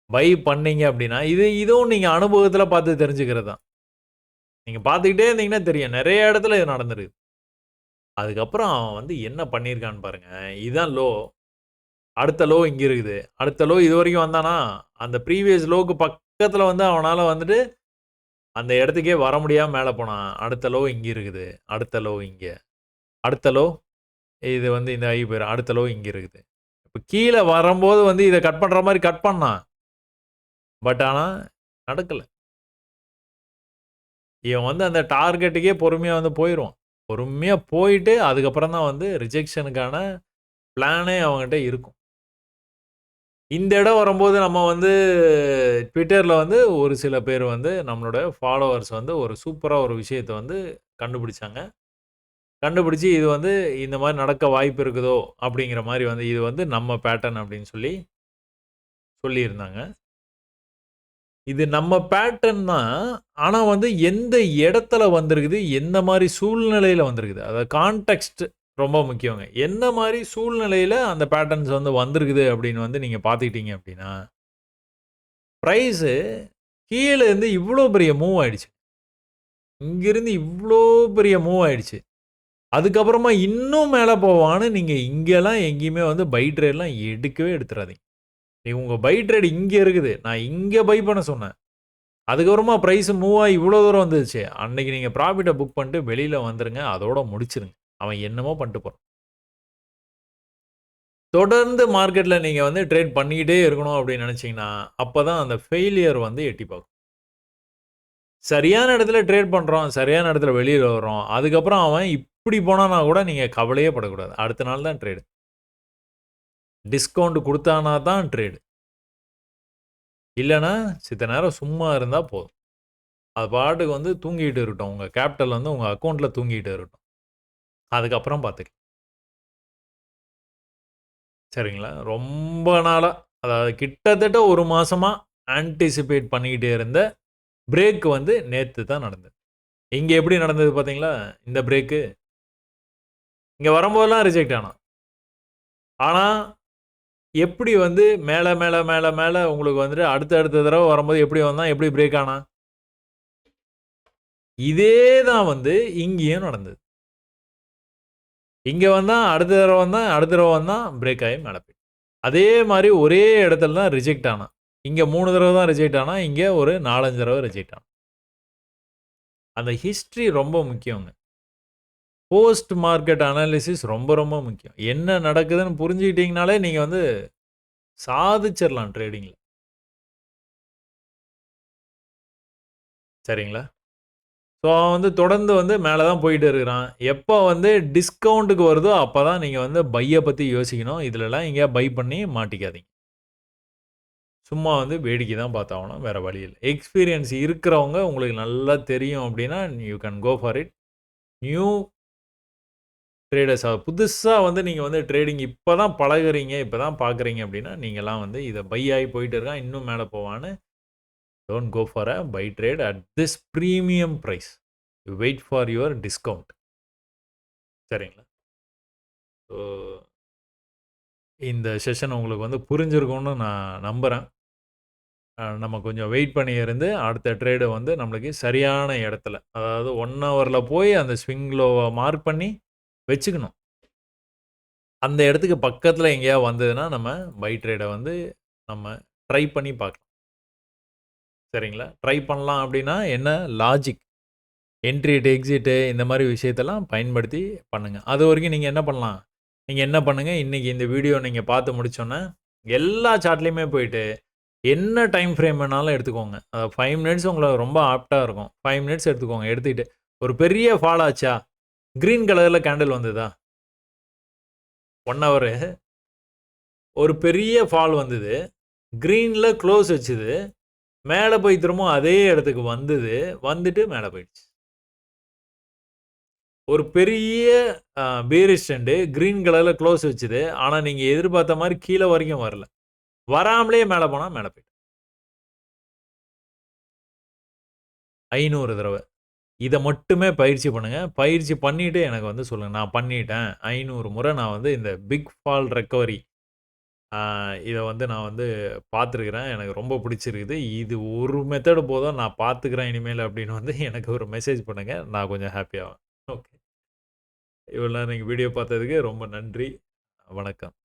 பை பண்ணீங்க அப்டின்னா, இதுவும் நீங்க அனுபவத்துல பார்த்து தெரிஞ்சுக்கிறது தான். நீங்க பார்த்துக்கிட்டே இருந்தீங்கன்னா தெரியும். நெறைய இடத்துல இது நடந்திருக்கு. அதுக்கப்புறம் அவன் வந்து என்ன பண்ணியிருக்கான்னு பாருங்க. இதுதான் லோ. அடுத்த லோ இங்க இருக்குது. அடுத்த லோ இதுவரைக்கும் வந்தானா, அந்த ப்ரீவியஸ் லோக்கு பக்கத்துல வந்து அவனால வந்துட்டு அந்த இடத்துக்கே வர முடியாம மேல போனான். அடுத்த லோ இங்க இருக்குது. அடுத்த லோ இங்க. அடுத்த லோ இது வந்து இந்த ஐ பேர். அடுத்த லோ இங்க இருக்குது. இப்ப கீழ வரம்போது வந்து இத கட் பண்ற மாரி கட் பண்ணான். பட் ஆனா நடக்கல. இவன் வந்து அந்த டார்கெட்டுக்கே பொறுமையா வந்து போயிருவான். பொறுமையா போயிட்டு அதுக்கப்புறம் தான் வந்து ரிஜெக்ஷனுக்கான பிளானே அவன்கிட்ட இருக்கும். இந்த இடம் வரும்போது நம்ம வந்து ட்விட்டர்ல வந்து ஒரு சில பேர் வந்து நம்மளோட ஃபாலோவர்ஸ் வந்து ஒரு சூப்பரா ஒரு விஷயத்த வந்து கண்டுபிடிச்சாங்க. கண்டுபிடிச்சு இது வந்து இந்த மாரி நடக்க வாய்ப்பு இருக்குதோ! அப்படிங்கிற மாரி வந்து இது வந்து நம்ம பேட்டர்ன் அப்படின்னு சொல்லி சொல்லியிருந்தாங்க. இது நம்ம பேட்டர்ன் தான். ஆனா வந்து எந்த இடத்துல வந்திருக்குது, எந்த மாரி சூழ்நிலையில வந்திருக்குது. அதாவது கான்டெக்ஸ்ட் ரொம்ப முக்கியங்க. என்ன மாரி சூழ்நிலையில அந்த பேட்டர்ன்ஸ் வந்து வந்திருக்குது அப்படின்னு வந்து நீங்க பார்த்துக்கிட்டீங்க அப்படின்னா, பிரைஸு கீழ இருந்து இவ்ளோ பெரிய மூவ் ஆயிடுச்சு. இங்கிருந்து இவ்ளோ பெரிய மூவ் ஆயிடுச்சு. அதுக்கப்புறமா இன்னும் மேல போவான்னு நீங்க இங்கலாம் எங்கேயுமே வந்து பை ட்ரேட்லாம் எடுக்கவே எடுத்துறாதீங்க. உங்க பை ட்ரேட் இங்க இருக்குது. நான் இங்க பை பண்ண சொன்னேன். அதுக்கப்புறமா பிரைஸ் மூவ் ஆயி இவ்ளோ தூரம் வந்துருச்சு. அன்னைக்கு நீங்க ப்ராஃபிட்ட புக் பண்ணிட்டு வெளில வந்துருங்க. அதோட முடிச்சுருங்க. அவன் என்னமோ பண்ணிட்டு போறான். தொடர்ந்து மார்க்கெட்ல நீங்க வந்து ட்ரேட் பண்ணிக்கிட்டே இருக்கணும் அப்படின்னு நினைச்சீங்கன்னா, அப்பதான் அந்த ஃபெயிலியர் வந்து எட்டி பார்க்கும். சரியான இடத்துல ட்ரேட் பண்றோம். சரியான இடத்துல வெளியில வர்றோம். அதுக்கப்புறம் அவன் இப்படி போனான்னா கூட நீங்க கவலையே படக்கூடாது. அடுத்த நாள் தான் ட்ரேடு. டிஸ்கவுண்ட் குடுத்தானா தான் ட்ரேடு. இல்லன்னா, சித்த நேரம் சும்மா இருந்தா போதும். அது பாட்டுக்கு வந்து தூங்கிட்டு இருக்கட்டும். உங்க கேப்பிட்டல் வந்து உங்க அக்கவுண்ட்ல தூங்கிட்டு இருக்கட்டும். அதுக்கப்புறம் பார்த்துக்கலாம். சரிங்களா? ரொம்ப நாளா, அதாவது கிட்டத்தட்ட 1 மாசமா ஆன்டிசிபேட் பண்ணிக்கிட்டே இருந்த பிரேக் வந்து நேத்து தான் நடந்தது. இங்க எப்படி நடந்தது பார்த்தீங்களா? இந்த பிரேக்கு. இங்க வரும்போதெல்லாம் ரிஜெக்ட் ஆனான். ஆனா, எப்படி வந்து மேல, மேல, மேல, மேல உங்களுக்கு வந்துட்டு அடுத்த அடுத்த தடவ வரும்போது எப்படி வந்தான்? எப்படி பிரேக் ஆனான்? இதே தான் வந்து இங்கேயும் நடந்தது. இங்க வந்தான், அடுத்த தடவ வந்தான், அடுத்த தடவ வந்தான், பிரேக் ஆயி மேல போயிட்டான். அதே மாரி ஒரே இடத்துல தான் ரிஜெக்ட் ஆனான். இங்க 3 தடவ தான் ரிஜெக்ட் ஆனான். இங்க ஒரு 4, 5 தடவ ரிஜெக்ட் ஆனான். அந்த ஹிஸ்டரி ரொம்ப முக்கியங்க. போஸ்ட் மார்க்கெட் அனாலிசிஸ் ரொம்ப ரொம்ப முக்கியம். என்ன நடக்குதுன்னு புரிஞ்சுக்கிட்டீங்கனாலே, நீங்க வந்து சாதிச்சிரலாம் ட்ரேடிங்ல. சரிங்களா? ஸோ, அவன் வந்து தொடர்ந்து வந்து மேல தான் போயிட்டு இருக்கிறான். எப்ப வந்து டிஸ்கவுண்ட்க்கு வருதோ, அப்ப தான் நீங்க வந்து பைய பத்தி யோசிக்கணும். இதுலலாம் எங்கேயா பை பண்ணி மாட்டிக்காதீங்க. சும்மா வந்து வேடிக்கை தான் பார்த்தாகணும். வேற வழி இல்ல. எக்ஸ்பீரியன்ஸ் இருக்கிறவங்க உங்களுக்கு நல்லா தெரியும் அப்டின்னா, you can go for it. New ட்ரேடர்ஸா புதுசா வந்து நீங்க வந்து ட்ரேடிங் இப்ப தான் பழகுறீங்க, இப்ப தான் பார்க்குறீங்க அப்டின்னா, நீங்கலாம் வந்து இத பை ஆயி போயிட்டு இருக்கான். இன்னும் மேல போவான்னு don't go for a buy trade at this premium price. Wait for your discount. சரிங்களா? ஸோ, இந்த செஷன் உங்களுக்கு வந்து புரிஞ்சிருக்கும்னு நான் நம்புறேன். நம்ம கொஞ்சம் வெயிட் பண்ணி இருந்து, அடுத்த ட்ரேட வந்து நம்மளுக்கு சரியான இடத்துல, அதாவது 1 ஹவர்ல போய் அந்த ஸ்விங் லோவ மார்க் பண்ணி வச்சுக்கணும். அந்த இடத்துக்கு பக்கத்துல எங்கேயாவது வந்ததுன்னா, நம்ம பை ட்ரேட வந்து நம்ம ட்ரை பண்ணி பார்க்கலாம். சரிங்களா? ட்ரை பண்ணலாம் அப்டின்னா என்ன லாஜிக், என்ட்ரி, எக்ஸிட் இந்த மாரி விஷயத்தெல்லாம் பயன்படுத்தி பண்ணுங்க. அதுவரைக்கும் நீங்க என்ன பண்ணலாம்? நீங்க என்ன பண்ணுங்க, இன்னைக்கு இந்த வீடியோ நீங்க பார்த்து முடிச்சோனே, எல்லா சார்ட்லயுமே போயிட்டு என்ன டைம் ஃப்ரேம் வேணாலும் எடுத்துக்கோங்க. 5 மினிட்ஸ் உங்களுக்கு ரொம்ப ஆப்ட்டா இருக்கும். 5 மினிட்ஸ் எடுத்துக்கோங்க. எடுத்துக்கிட்டு ஒரு பெரிய ஃபால் ஆச்சா? கிரீன் கலர்ல கேண்டில் வந்ததா? 1 ஹவரு ஒரு பெரிய ஃபால் வந்தது. கிரீன்ல க்ளோஸ் வச்சது. மேல போய் திரும்பவும் அதே இடத்துக்கு வந்தது. வந்துட்டு மேல போயிடுச்சு. ஒரு பெரிய பீரிஷ் ட்ரெண்ட் கிரீன் கலர்ல க்ளோஸ் வச்சது. ஆனா நீங்க எதிர்பார்த்த மாரி கீழ வரைக்கும் வரல. வராமலே மேல போனா மேல போயிட்டு. 500 தடவ. இத மட்டுமே பயிற்சி பண்ணுங்க. பயிற்சி பண்ணிட்டு எனக்கு வந்து சொல்லுங்க. நான் பண்ணிட்டேன். 500 முறை நான் வந்து இந்த பிக் ஃபால் ரெக்கவரி ஆ இத வந்து நான் வந்து பார்த்துருக்கிறேன். எனக்கு ரொம்ப பிடிச்சிருக்குது. இது ஒரு மெத்தட் போதும். நான் பார்த்துக்கிறேன் இனிமேல் அப்படின்னு வந்து எனக்கு ஒரு மெசேஜ் பண்ணுங்க. நான் கொஞ்சம் ஹேப்பி ஆவேன். ஓகே. இவ்வளோ நேரம் நீங்க வீடியோ பார்த்ததுக்கு ரொம்ப நன்றி. வணக்கம்.